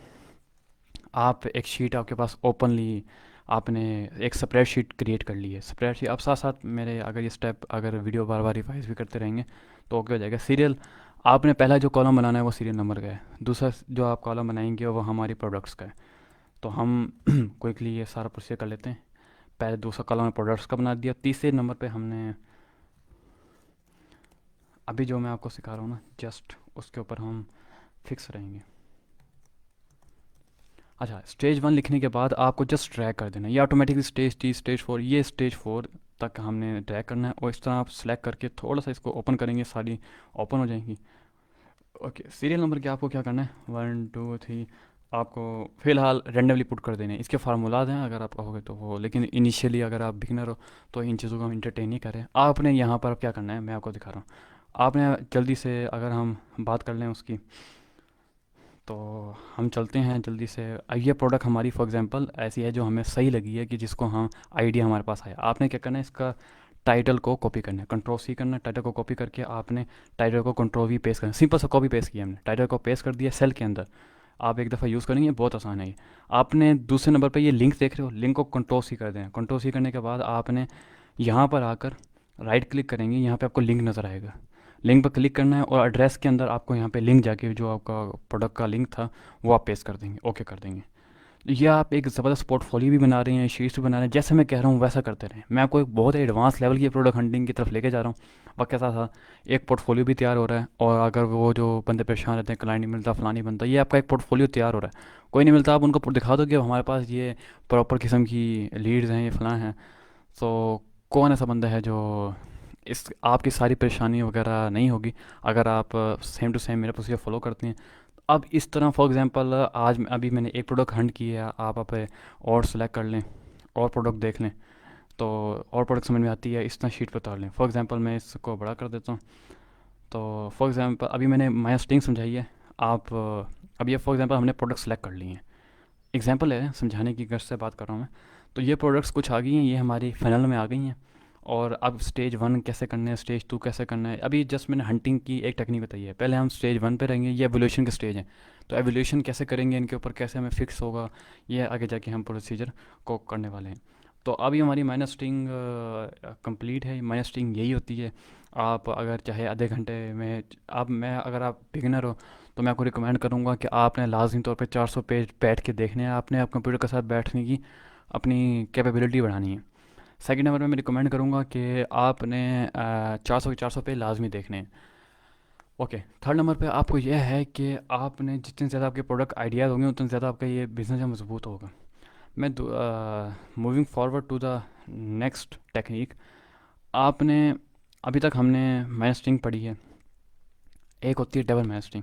आप एक शीट आपके पास ओपनली, आपने एक स्प्रेड शीट क्रिएट कर ली है। स्प्रेड शीट, आप साथ साथ मेरे अगर ये स्टेप, अगर वीडियो बार बार रिवाइज भी करते रहेंगे तो ओके हो जाएगा। सीरियल, आपने पहला जो कॉलम बनाना है वो सीरियल नंबर का है, दूसरा जो आप कॉलम बनाएंगे वो हमारी प्रोडक्ट्स का है। तो हम क्विकली ये सारा प्रोसीजर कर लेते हैं। पहले दूसरा कॉलम में प्रोडक्ट्स का बना दिया, तीसरे नंबर पे हमने अभी जो मैं आपको सिखा रहा हूँ ना, जस्ट उसके ऊपर हम फिक्स रहेंगे। अच्छा, स्टेज वन लिखने के बाद आपको जस्ट ड्रैग कर देना है, ये ऑटोमेटिकली स्टेज 3, स्टेज 4, ये स्टेज 4 तक हमने ड्रैग करना है, और इस तरह आप सेलेक्ट करके थोड़ा सा इसको ओपन करेंगे, सारी ओपन हो जाएंगी। ओके, सीरियल नंबर के आपको क्या करना है, 1 2 3, आपको फ़िलहाल रेंडमली पुट कर देने हैं। इसके फार्मूलाज हैं अगर आप कहोगे तो वो, लेकिन इनिशियली अगर आप बिगिनर हो तो इन चीज़ों को हम इंटरटेन नहीं करें। आपने यहाँ पर क्या करना है मैं आपको दिखा रहा हूँ। आपने जल्दी से, अगर हम बात कर लें उसकी, तो हम चलते हैं जल्दी से। ये प्रोडक्ट हमारी फॉर एग्जांपल ऐसी है जो हमें सही लगी है, कि जिसको हम आइडिया हमारे पास आया। आपने क्या करना है, इसका टाइटल को कॉपी करना है, Ctrl+C करना है, टाइटल को कॉपी करके आपने टाइटल को Ctrl+V पेस्ट करना है। सिंपल सा कॉपी पेस्ट किया हमने, टाइटल को पेस्ट कर दिया सेल के अंदर। आप एक दफ़ा यूज़ करेंगे, बहुत आसान है ये। आपने दूसरे नंबर पे ये लिंक देख रहे हो, लिंक को Ctrl+C कर दें। Ctrl+C करने के बाद आपने यहाँ पर आकर राइट क्लिक करेंगे, यहाँ पे आपको लिंक नज़र आएगा, लिंक पर क्लिक करना है, और एड्रेस के अंदर आपको यहाँ पे लिंक जाके जो आपका प्रोडक्ट का लिंक था वो आप पेस्ट कर देंगे, ओके कर देंगे। ये आप एक ज़बरदस्त पोर्टफोलियो भी बना रहे हैं, शीट्स भी बना रहे हैं, जैसे मैं कह रहा हूँ वैसा करते रहें। मैं आपको एक बहुत एडवांस लेवल की प्रोडक्ट हंटिंग की तरफ लेके जा रहा हूँ। वक्त के साथ साथ एक पोर्टफोलियो भी तैयार हो रहा है, और अगर वो जो बंदे परेशान रहते हैं क्लाइंट नहीं मिलता, फलानी बनता, ये आपका एक पोर्टफोलियो तैयार हो रहा है। कोई नहीं मिलता, आप उनको दिखा दो कि हमारे पास ये प्रॉपर किस्म की लीड्स हैं, ये फलां हैं। तो कौन ऐसा बंदा है जो इस आपकी सारी परेशानी वगैरह नहीं होगी, अगर आप सेम टू सेम मेरा प्रोसीजर फॉलो करते हैं। अब इस तरह फॉर एग्जांपल अभी मैंने एक प्रोडक्ट हंट की है, आप और सेलेक्ट कर लें, और प्रोडक्ट देख लें, तो और प्रोडक्ट समझ में आती है, इस तरह शीट पर उतार लें। फॉर एग्जांपल मैं इसको बड़ा कर देता हूँ। तो फॉर एग्जांपल अभी मैंने माया स्टिंग समझाई है। आप अब ये फॉर एग्जांपल हमने प्रोडक्ट सेलेक्ट कर लिए हैं, एग्जांपल है, समझाने की गर्ज से बात कर रहा हूँ मैं। तो ये प्रोडक्ट्स कुछ आ गई हैं, ये हमारी फाइनल में आ गई हैं। और अब स्टेज वन कैसे करना है, स्टेज टू कैसे करना है, अभी जस्ट मैंने हंटिंग की एक टेक्निक बताई है। पहले हम स्टेज वन पे रहेंगे, ये एवोल्यूशन के स्टेज हैं। तो एवोल्यूशन कैसे करेंगे, इनके ऊपर कैसे हमें फिक्स होगा, ये आगे जाके हम प्रोसीजर को करने वाले हैं। तो अभी हमारी माइनस स्टिंग कंप्लीट है। माइनस स्टिंग यही होती है, आप अगर चाहे आधे घंटे में, अगर आप बिगिनर हो तो मैं आपको रिकमेंड करूँगा कि आपने लाजमी तौर पे 400 पेज बैठ के देखने हैं, आपने आप कंप्यूटर के साथ बैठने की अपनी कैपेबिलिटी बढ़ानी है। सेकंड नंबर में मैं रिकमेंड करूँगा कि आपने 400 पेज लाजमी देखने हैं। ओके, थर्ड नंबर पे आपको यह है कि आपने जितने ज़्यादा आपके प्रोडक्ट आइडियाज़ होंगे उतने ज़्यादा आपका ये बिज़नेस है मजबूत होगा। मैं moving forward to the next technique. आपने अभी तक हमने मैनेस्टिंग पढ़ी है, एक होती है डबल मैनेस्टिंग।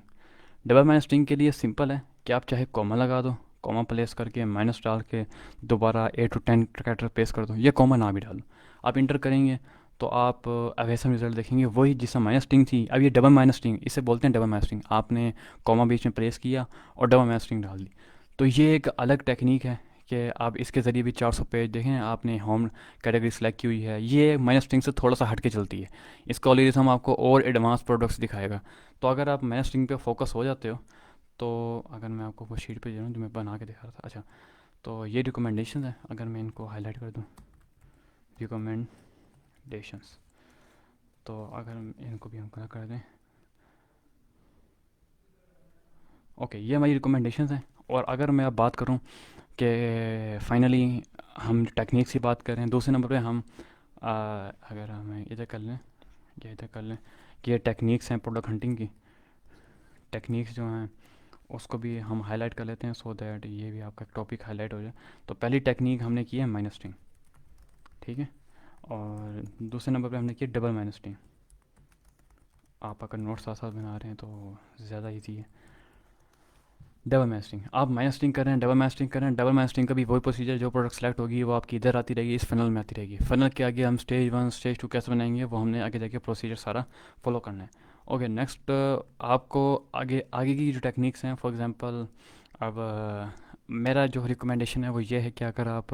डबल मैनेस्टिंग के लिए सिंपल है कि आप चाहे कॉमा लगा दो, कॉमा प्लेस करके माइनस डाल के दोबारा 8 to 10 कैरेक्टर पेस्ट कर दो, या कॉमा ना भी डालो, आप इंटर करेंगे तो आप वैसा रिजल्ट देखेंगे, वही जिसमें माइनस स्ट्रिंग थी। अब ये डबल माइनस स्ट्रिंग, इसे बोलते हैं डबल माइनस स्ट्रिंग। आपने कॉमा बीच में प्लेस किया और डबल माइनस स्ट्रिंग डाल दी। तो ये एक अलग टेक्निक है कि आप इसके ज़रिए भी 400 पेज देखें। आपने होम कैटेगरी सेलेक्ट की हुई है, ये माइनस स्ट्रिंग से थोड़ा सा हट के चलती है। इसका ऑलरेडी आपको और एडवांस प्रोडक्ट्स दिखाएगा। तो अगर आप माइनस स्ट्रिंग पे फोकस हो जाते हो, तो अगर मैं आपको वो शीट पे जाऊँ जो मैं बना के दिखा रहा था, अच्छा, तो ये रिकमेंडेशन है, अगर मैं इनको हाईलाइट कर दूँ, रिकमेंडेशंस, तो अगर इनको भी हम कर दें, ओके, ये हमारी रिकमेंडेशंस हैं। और अगर मैं अब बात करूं कि फाइनली हम टेक्निक्स की बात करें, दूसरे नंबर पे हम अगर हमें इधर कर लें, या इधर कर लें कि ये टेक्निक्स हैं प्रोडक्ट हंटिंग की, टेक्निक्स जो हैं उसको भी हम हाईलाइट कर लेते हैं, सो दैट ये भी आपका टॉपिक हाईलाइट हो जाए। तो पहली टेक्निक हमने की है माइनस्टिंग, ठीक है। और दूसरे नंबर पे हमने किया डबल माइनस्टिंग। आप अगर नोट्स साथ साथ बना रहे हैं तो ज़्यादा ईजी है। डबल मास्टरिंग, आप मास्टरिंग कर रहे हैं, डबल मास्टरिंग कर रहे हैं, डबल मास्टरिंग का भी वही प्रोसीजर, जो प्रोडक्ट सेलेक्ट होगी वो आपकी इधर आती रहेगी, इस फनल में आती रहेगी। फनल के आगे हम स्टेज वन स्टेज टू कैसे बनाएंगे, वो हमने आगे जाके प्रोसीजर सारा फॉलो करना है। ओके, नेक्स्ट आपको आगे आगे की जो टेक्निक्स हैं, फॉर एग्जांपल अब मेरा जो रिकमेंडेशन है वो ये है कि अगर आप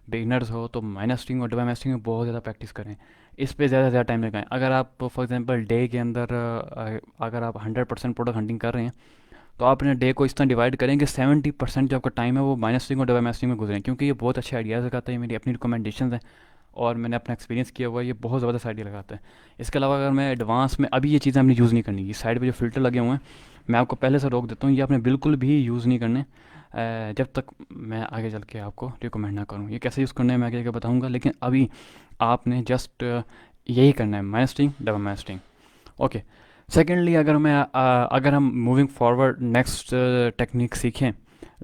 बिगनर्स हो तो माइनस्टिंग और डबल मास्टरिंग में बहुत ज़्यादा प्रैक्टिस करें, इस पे ज़्यादा से ज़्यादा टाइम लगाएं। अगर आप फॉर एग्जांपल डे के अंदर अगर आप 100% प्रोडक्ट हंटिंग कर रहे हैं, तो आप अपने डे को इस तरह डिवाइड करें कि 70% जो आपका टाइम है वो माइनस्टिंग और डबल मास्टरिंग में गुजरें, क्योंकि ये बहुत अच्छे आइडियाज़ लगाता है। ये मेरी अपनी रिकमेंडेशन है और मैंने अपना एक्सपीरियंस किया हुआ है, ये बहुत ज़बरदस्त आइडिया लगाता है। इसके अलावा अगर मैं एडवांस में, अभी ये चीज़ें हमने यूज़ नहीं करनी, ये साइड पे जो फ़िल्टर लगे हुए हैं मैं आपको पहले से रोक देता हूँ, ये आपने बिल्कुल भी यूज़ नहीं करने जब तक मैं आगे चल के आपको रिकमेंड ना करूँ। ये कैसे यूज़ करना है मैं आगे बताऊँगा, लेकिन अभी आपने जस्ट यही करना है, माइनस्टिंग डबल मास्टरिंग। ओके, सेकेंडली अगर हम मूविंग फॉरवर्ड नेक्स्ट टेक्निक सीखें,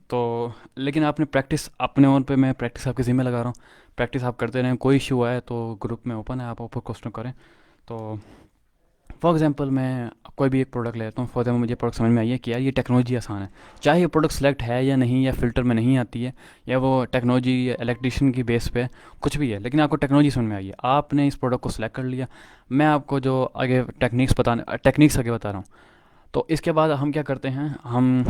तो लेकिन आपने प्रैक्टिस अपने ओन पे, मैं प्रैक्टिस आपके ज़िम्मे लगा रहा हूँ, प्रैक्टिस आप करते रहें। कोई इशू आए तो ग्रुप में ओपन है, आप ऊपर क्वेश्चन करें। तो फॉर एग्जांपल मैं कोई भी एक प्रोडक्ट लेता हूँ, फॉर एग्जांपल मुझे प्रोडक्ट समझ में आई है कि यार ये टेक्नोलॉजी आसान है, चाहे ये प्रोडक्ट सेलेक्ट है या नहीं, या फ़िल्टर में नहीं आती है, या वो टेक्नोलॉजी इलेक्ट्रिशियन की बेस पे कुछ भी है, लेकिन आपको टेक्नोलॉजी समझ में आई है, आपने इस प्रोडक्ट को सिलेक्ट कर लिया। मैं आपको जो आगे टेक्निक्स आगे बता रहा हूँ। तो इसके बाद हम क्या करते हैं, हम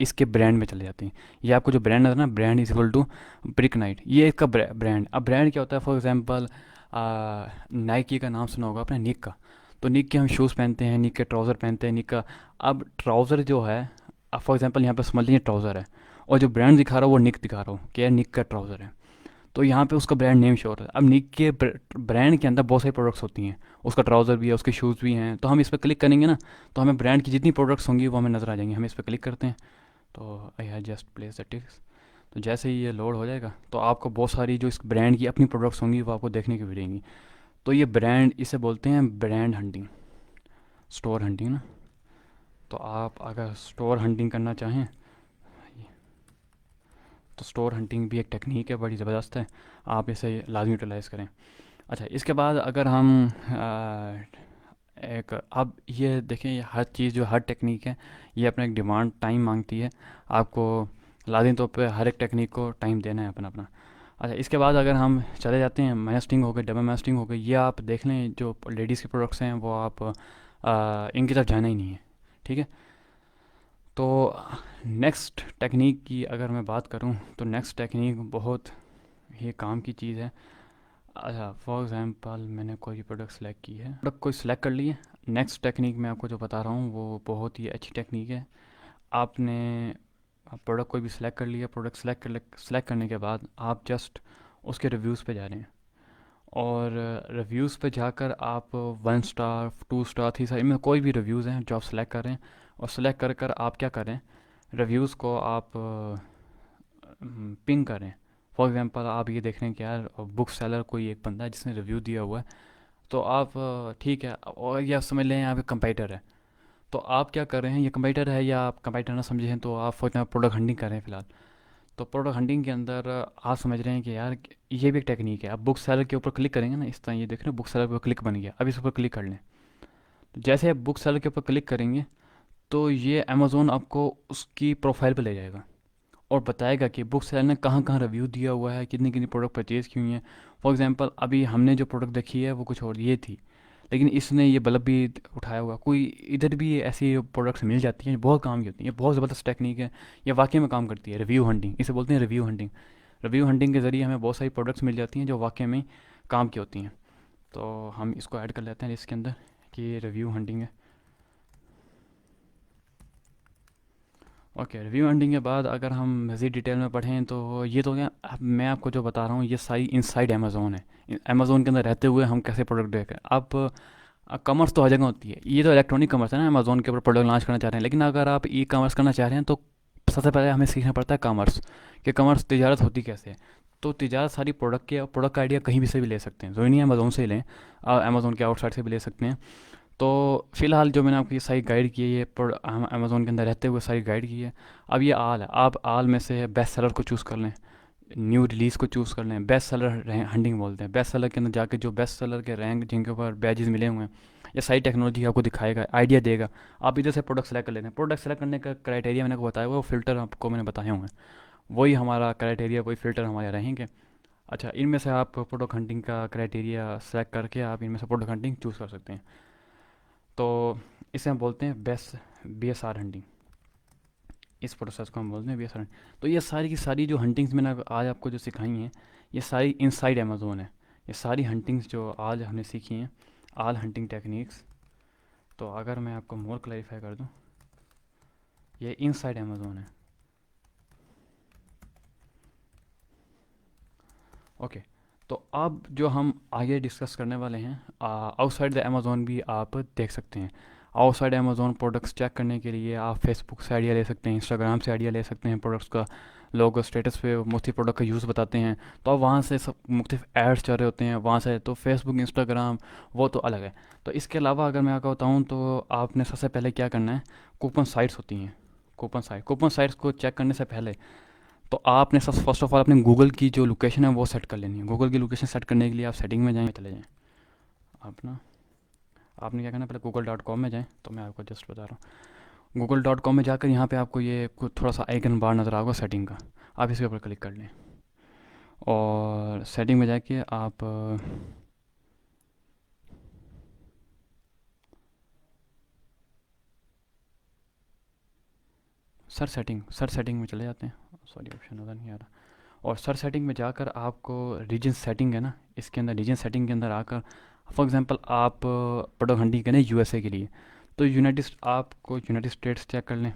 इसके ब्रांड में चले जाते हैं। ये आपको जो ब्रांड है ना, brand is equal to brick night, ये इसका ब्रांड। अब ब्रांड क्या होता है, फॉर एग्जांपल नाइकी का नाम सुना होगा आपने, निक का। तो निक के हम शूज़ पहनते हैं, निक के ट्राउज़र पहनते हैं, निक का। अब ट्राउज़र जो है, अब फॉर एग्जांपल यहाँ पे समझ लीजिए ट्राउज़र है, और जो ब्रांड दिखा रहा हूँ वो निक दिखा रहा हूँ कि यार निक का ट्राउज़र है, तो यहाँ पे उसका ब्रांड नेम शो हो रहा है। अब निक के ब्रांड के अंदर बहुत सारी प्रोडक्ट्स होती हैं, उसका ट्राउज़र भी है, उसके शूज़ भी हैं। तो हम इस पर क्लिक करेंगे ना, तो हमें ब्रांड की जितनी प्रोडक्ट्स होंगी वो हमें नज़र आ जाएंगी। हम इस पर क्लिक करते हैं, तो I have just place the ticks. तो जैसे ही ये लोड हो जाएगा तो आपको बहुत सारी जो इस ब्रांड की अपनी प्रोडक्ट्स होंगी वो आपको देखने को मिलेंगी। तो ये ब्रांड, इसे बोलते हैं ब्रांड हंटिंग, स्टोर हंटिंग ना। तो आप अगर स्टोर हंटिंग करना चाहें तो स्टोर हंटिंग भी एक टेक्निक है, बड़ी ज़बरदस्त है, आप इसे लाजमी यूटिलाइज़ करें। अच्छा, इसके बाद अगर हम एक, अब ये देखें, ये हर चीज़ जो हर टेक्निक है ये अपना एक डिमांड टाइम मांगती है। आपको लाजिम तौर पे हर एक टेक्निक को टाइम देना है अपना अपना। अच्छा, इसके बाद अगर हम चले जाते हैं, मैस्टिंग हो गई, डबल मैस्टिंग हो गई, ये आप देख लें जो लेडीज़ के प्रोडक्ट्स हैं वो आप इनकी तरफ जाना ही नहीं है, ठीक है। तो नेक्स्ट टेक्निक की अगर मैं बात करूं तो नेक्स्ट टेक्निक बहुत ही काम की चीज़ है। अच्छा, फॉर एग्ज़ाम्पल मैंने कोई प्रोडक्ट सेलेक्ट की है, प्रोडक्ट कोई सेलेक्ट कर लिए। नेक्स्ट टेक्निक मैं आपको जो बता रहा हूँ वो बहुत ही अच्छी टेक्निक है। आपने प्रोडक्ट कोई भी सिलेक्ट कर लिया, प्रोडक्ट सेलेक्ट करने के बाद आप जस्ट उसके रिव्यूज़ पे जा रहे हैं, और रिव्यूज़ पे जाकर आप 1 स्टार, 2 स्टार, 3 स्टार, इनमें कोई भी रिव्यूज़ हैं जो आप सेलेक्ट कर रहे हैं, और सेलेक्ट कर कर आप क्या करें, रिव्यूज़ को आप पिंग करें। फॉर एग्जांपल आप ये देख रहे हैं कि यार बुक सेलर कोई एक बंदा है जिसने रिव्यू दिया हुआ है, तो आप ठीक है, और या समझ लें यहाँ पे कंप्यूटर है, तो आप क्या कर रहे हैं, ये कंप्यूटर है या आप कंप्यूटर ना समझे हैं, तो आप फॉर एग्जाम्पल प्रोडक्ट हंटिंग कर रहे हैं फिलहाल। तो प्रोडक्ट हंटिंग के अंदर आप समझ रहे हैं कि यार ये भी एक टेक्निक है। आप बुक सेलर के ऊपर क्लिक करेंगे ना, इस तरह ये देख रहे हैं बुक सेलर के ऊपर क्लिक बन गया, अब इस ऊपर क्लिक कर लें। तो जैसे आप बुक सेलर के ऊपर क्लिक करेंगे तो ये अमेज़ोन आपको उसकी प्रोफाइल पे ले जाएगा और बताएगा कि बुक सेलर ने कहाँ कहाँ रिव्यू दिया हुआ है, कितनी कितनी प्रोडक्ट परचेज़ की हुई हैं। फॉर एग्जांपल अभी हमने जो प्रोडक्ट देखी है वो कुछ और ये थी, लेकिन इसने ये बल्ब भी उठाया हुआ, कोई इधर भी ऐसी प्रोडक्ट्स मिल जाती हैं जो बहुत काम की होती हैं। ये बहुत ज़बरदस्त टेक्निक है, ये वाकई में काम करती है, रिव्यू हंटिंग इसे बोलते हैं, रिव्यू हंटिंग। रिव्यू हंटिंग के ज़रिए हमें बहुत सारी प्रोडक्ट्स मिल जाती हैं जो वाकई में काम की होती हैं। तो हम इसको ऐड कर लेते हैं इसके अंदर कि ये रिव्यू हंटिंग है। ओके, रिव्यू हंटिंग के बाद अगर हम मज़ीद डिटेल में पढ़ें तो ये तो क्या, अब मैं आपको जो बता रहा हूँ ये सारी इनसाइड अमेज़ोन है। अमेज़ोन के अंदर रहते हुए हम कैसे प्रोडक्ट देखें। अब कॉमर्स तो हर जगह होती है, ये तो इलेक्ट्रॉनिक कॉमर्स है ना, अमेज़ोन के ऊपर प्रोडक्ट लॉन्च करना चाह रहे हैं, लेकिन अगर आप ई कॉमर्स करना चाह रहे हैं तो सबसे पहले हमें सीखना पड़ता है कॉमर्स, कि कॉमर्स तिजारत होती कैसे है। तो तिजारत सारी प्रोडक्ट का आइडिया कहीं भी से भी ले सकते हैं, ज़रूरी नहीं है अमेज़ोन से ही लें, अमेज़ोन के आउटसाइड से भी ले सकते हैं। तो फ़िलहाल जो मैंने आपको ये सारी गाइड की है, ये अमेज़ोन के अंदर रहते हुए सारी गाइड की है। अब ये आल है, आप आल में से बेस्ट सेलर को चूज़ कर लें, न्यू रिलीज़ को चूज़ कर लें। बेस्ट सेलर हंटिंग बोलते हैं, बेस्ट सेलर के अंदर जाके जो बेस्ट सेलर के रैंक जिनके ऊपर बैजेस मिले हुए हैं, ये सारी टेक्नोलॉजी आपको दिखाएगा, आइडिया देगा। आप इधर से प्रोडक्ट सेलेक्ट कर लेते हैं। प्रोडक्ट सेलेक्ट करने का क्राइटेरिया मैंने आपको बताया हुआ, वो फ़िल्टर आपको मैंने बताए हुए हैं, वही हमारा क्राइटेरिया, वही फ़िल्टर हमारे रहेंगे। अच्छा, इनमें से आप प्रोडक्ट हंटिंग का क्राइटेरिया सेलेक्ट करके आप इनमें से प्रोडक्ट हंटिंग चूज़ कर सकते हैं। तो इसे हम बोलते हैं बेस्ट BSR हंटिंग, इस प्रोसेस को हम बोलते हैं BSR। तो ये सारी की सारी जो हंटिंग्स मैंने आज आपको जो सिखाई हैं, ये सारी इनसाइड अमेज़ोन है। ये सारी हंटिंग्स जो आज हमने सीखी हैं, ऑल हंटिंग टेक्निक्स, तो अगर मैं आपको मोर क्लैरिफाई कर दूं, ये इनसाइड अमेज़ोन है। ओके, तो अब जो हम आगे डिस्कस करने वाले हैं, आउटसाइड द अमेज़ोन भी आप देख सकते हैं। आउटसाइड अमेज़ोन प्रोडक्ट्स चेक करने के लिए आप फेसबुक से आइडिया ले सकते हैं, इंस्टाग्राम से आइडिया ले सकते हैं। प्रोडक्ट्स का लोग स्टेटस पे मुख्तलिफ प्रोडक्ट का यूज़ बताते हैं, तो अब वहाँ से सब मुख्तलिफ एड्स चल रहे होते हैं वहाँ से, तो फेसबुक, इंस्टाग्राम वो तो अलग है। तो इसके अलावा अगर मैं आपको बताऊँ तो आपने सबसे पहले क्या करना है, कूपन साइट्स होती हैं, कूपन साइट्स को चेक करने से पहले तो आपने सब फर्स्ट ऑफ ऑल अपने गूगल की जो लोकेशन है वो सेट कर लेनी है। गूगल की लोकेशन सेट करने के लिए आप सेटिंग में जाएँ, चले जाएँ आप ना, आपने क्या करना है, पहले google.com में जाएँ, तो मैं आपको जस्ट बता रहा हूँ। google.com में जाकर यहाँ पे आपको ये कुछ थोड़ा सा आइकन बार नज़र आएगा सेटिंग का, आप इसके ऊपर क्लिक कर लें, और सेटिंग में जाके आप सर्च सेटिंग में चले जाते हैं। सॉरी, ऑप्शन नज़र नहीं आ रहा। और सर्च सेटिंग में जाकर आपको रीजन सेटिंग है ना, इसके अंदर रीजन सेटिंग के अंदर आकर फॉर एग्जांपल आप प्रोडक्ट हंटिंग करें USA के लिए, तो आपको यूनाइटेड स्टेट्स चेक कर लें।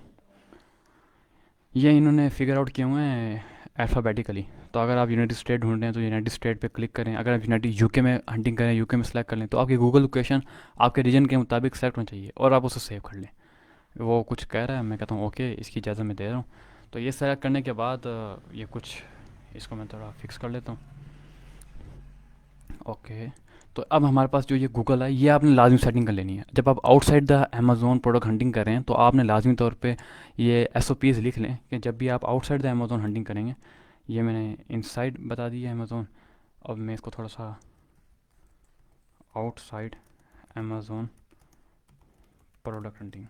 ये इन्होंने फिगर आउट किए हुए हैं अल्फ़ाबेटिकली, तो अगर आप यूनाइटेड स्टेट ढूंढ रहे हैं तो यूनाइटेड स्टेट पे क्लिक करें। अगर आप यूनाइटेड यूके में हंटिंग करें, यूके में सेलेक्ट कर लें, तो आपकी गूगल लोकेशन आपके रीजन के मुताबिक सेलेक्ट होना चाहिए और आप उसे सेव कर लें। वो कुछ कह रहा है, मैं कहता हूँ ओके, इसकी इजाज़त मैं दे रहा हूँ। तो ये सेलेक्ट करने के बाद ये कुछ, इसको मैं थोड़ा फिक्स कर लेता हूँ। ओके, तो अब हमारे पास जो ये गूगल है, ये आपने लाजमी सेटिंग कर लेनी है। जब आप outside the Amazon product hunting कर रहे हैं तो आपने लाजमी तौर पे ये एस ओ पीज़ लिख लें कि जब भी आप आउटसाइड द अमेज़ोन हंटिंग करेंगे। ये मैंने इनसाइड बता दिया है अमेज़ोन। अब मैं इसको थोड़ा सा आउटसाइड अमेज़ोन प्रोडक्ट हंटिंग,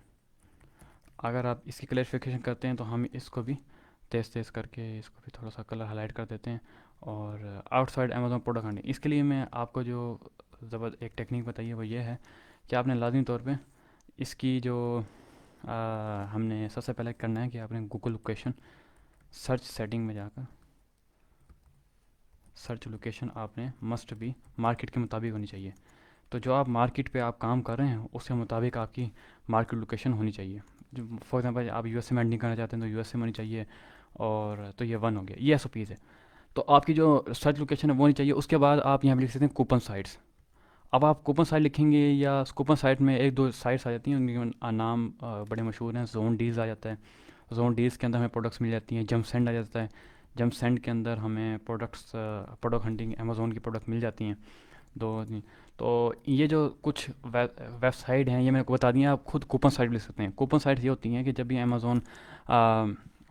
अगर आप इसकी क्लैरिफिकेशन करते हैं तो हम इसको भी तेज़ तेज़ करके इसको भी थोड़ा सा कलर हाईलाइट कर देते हैं। और आउटसाइड अमेज़ोन प्रोडक्ट हंटिंग, इसके लिए मैं आपको जो एक टेक्निक बताई है वो ये है कि आपने लाजमी तौर पे इसकी जो हमने सबसे पहले करना है कि आपने गूगल लोकेशन सर्च सेटिंग में जाकर सर्च लोकेशन आपने मस्ट भी मार्केट के मुताबिक होनी चाहिए। तो जो आप मार्केट पे आप काम कर रहे हैं उसके मुताबिक आपकी मार्केट लोकेशन होनी चाहिए। जो फॉर एग्जांपल आप यूएसए में एंडिंग करना चाहते हैं तो यूएसए में होनी चाहिए। और तो ये वन हो गया, ये एसओपीज़ है। तो आपकी जो सर्च लोकेशन है वो होनी चाहिए। उसके बाद आप यहाँ पे लिख सकते हैं कूपन साइट्स। अब आप कूपन साइट लिखेंगे या कूपन साइट में एक दो साइट्स आ जाती हैं, उनके नाम बड़े मशहूर हैं। जोन डीज आ जाता है, जोन डीज के अंदर हमें प्रोडक्ट्स मिल जाती हैं। जंप सेंड आ जाता है, जंप सेंड के अंदर हमें प्रोडक्ट हंटिंग अमेज़ोन की प्रोडक्ट मिल जाती हैं। दो नहीं, तो ये जो कुछ वेबसाइट हैं ये मैंने आपको बता दिया। आप खुद कूपन साइट लिख सकते हैं। कूपन साइट ये होती हैं कि जब भी अमेज़ोन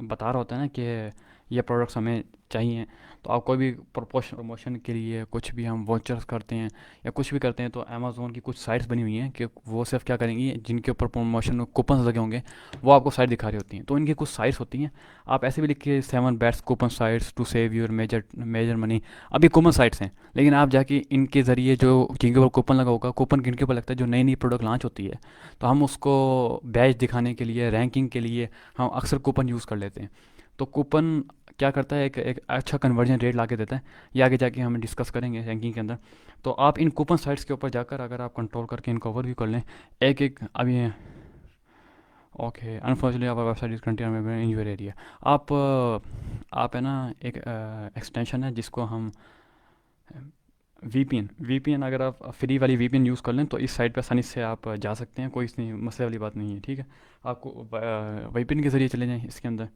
बता रहा होता है ना कि ये प्रोडक्ट्स हमें चाहिए, तो आप कोई भी प्रमोशन के लिए कुछ भी हम वॉचर्स करते हैं या कुछ भी करते हैं तो अमेज़ोन की कुछ साइट्स बनी हुई हैं कि वो सिर्फ क्या करेंगी, जिनके ऊपर प्रमोशन कूपन लगे होंगे वो आपको साइट दिखा रही होती हैं। तो इनकी कुछ साइट्स होती हैं, आप ऐसे भी लिखिए 7 best coupon sites to save your major major money. अभी कूपन साइट्स हैं, लेकिन आप जाके इनके ज़रिए जो जिनके ऊपर कूपन लगा होगा, कूपन किनके ऊपर लगता है, जो नई नई प्रोडक्ट लॉन्च होती है तो हम उसको बैच दिखाने के लिए, रैंकिंग के लिए हम अक्सर कूपन यूज़ कर लेते हैं। तो कूपन क्या करता है, एक अच्छा कन्वर्जन रेट ला के देता है। ये आगे जाके हम डिस्कस करेंगे रैंकिंग के अंदर। तो आप इन कूपन साइट्स के ऊपर जाकर अगर आप कंट्रोल करके इनको ओवरव्यू कर लें एक एक। अभी ओके, अनफॉर्चुनेटली आपका website is contain in your area. आप है ना, एक एक्सटेंशन है जिसको हम वीपीएन, अगर आप फ्री वाली वीपीएन यूज़ कर लें तो इस साइट पर आसानी से आप जा सकते हैं। कोई इसमें मसले वाली बात नहीं है, ठीक है। आपको वीपीएन के ज़रिए चले जाएँ इसके अंदर।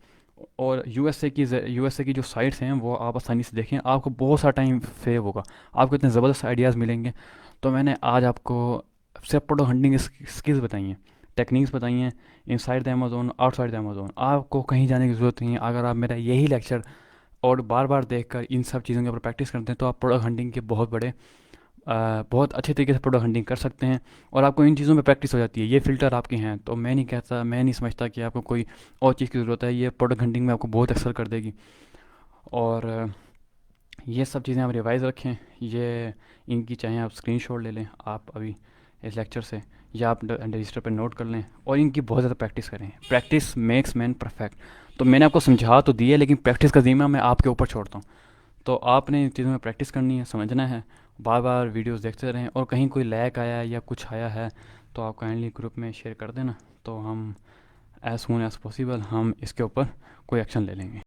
और यूएसए की जो साइट्स हैं वो आप आसानी से देखें, आपको बहुत सारा टाइम सेव होगा, आपको इतने ज़बरदस्त आइडियाज़ मिलेंगे। तो मैंने आज आपको सिर्फ प्रोडक्ट हंटिंग स्किल्स बताई हैं, टेक्निक्स बताई हैं, inside the Amazon, outside the Amazon. आपको कहीं जाने की ज़रूरत नहीं है। अगर आप मेरा यही लेक्चर और बार बार देखकर इन सब चीज़ों के ऊपर प्रैक्टिस करते हैं तो आप प्रोडक्ट हंटिंग के बहुत अच्छे तरीके से प्रोडक्ट हंटिंग कर सकते हैं। और आपको इन चीज़ों में प्रैक्टिस हो जाती है, ये फ़िल्टर आपके हैं। तो मैं नहीं समझता कि आपको कोई और चीज़ की ज़रूरत है। ये प्रोडक्ट हंटिंग में आपको बहुत एक्सेल कर देगी। और ये सब चीज़ें आप रिवाइज़ रखें। ये इनकी चाहे आप स्क्रीनशॉट ले लें आप अभी इस लेक्चर से, या आप रजिस्टर पर नोट कर लें और इनकी बहुत ज़्यादा प्रैक्टिस करें। Practice makes man perfect. तो मैंने आपको समझा तो दिया, लेकिन प्रैक्टिस का ज़िम्मा मैं आपके ऊपर छोड़ता हूँ। तो आपने इन चीज़ों में प्रैक्टिस करनी है, समझना है, बार बार वीडियोस देखते रहें। और कहीं कोई लैक आया है या कुछ आया है तो आप काइंडली ग्रुप में शेयर कर देना, तो हम एज़ सून एज़ पॉसिबल हम इसके ऊपर कोई एक्शन ले लेंगे।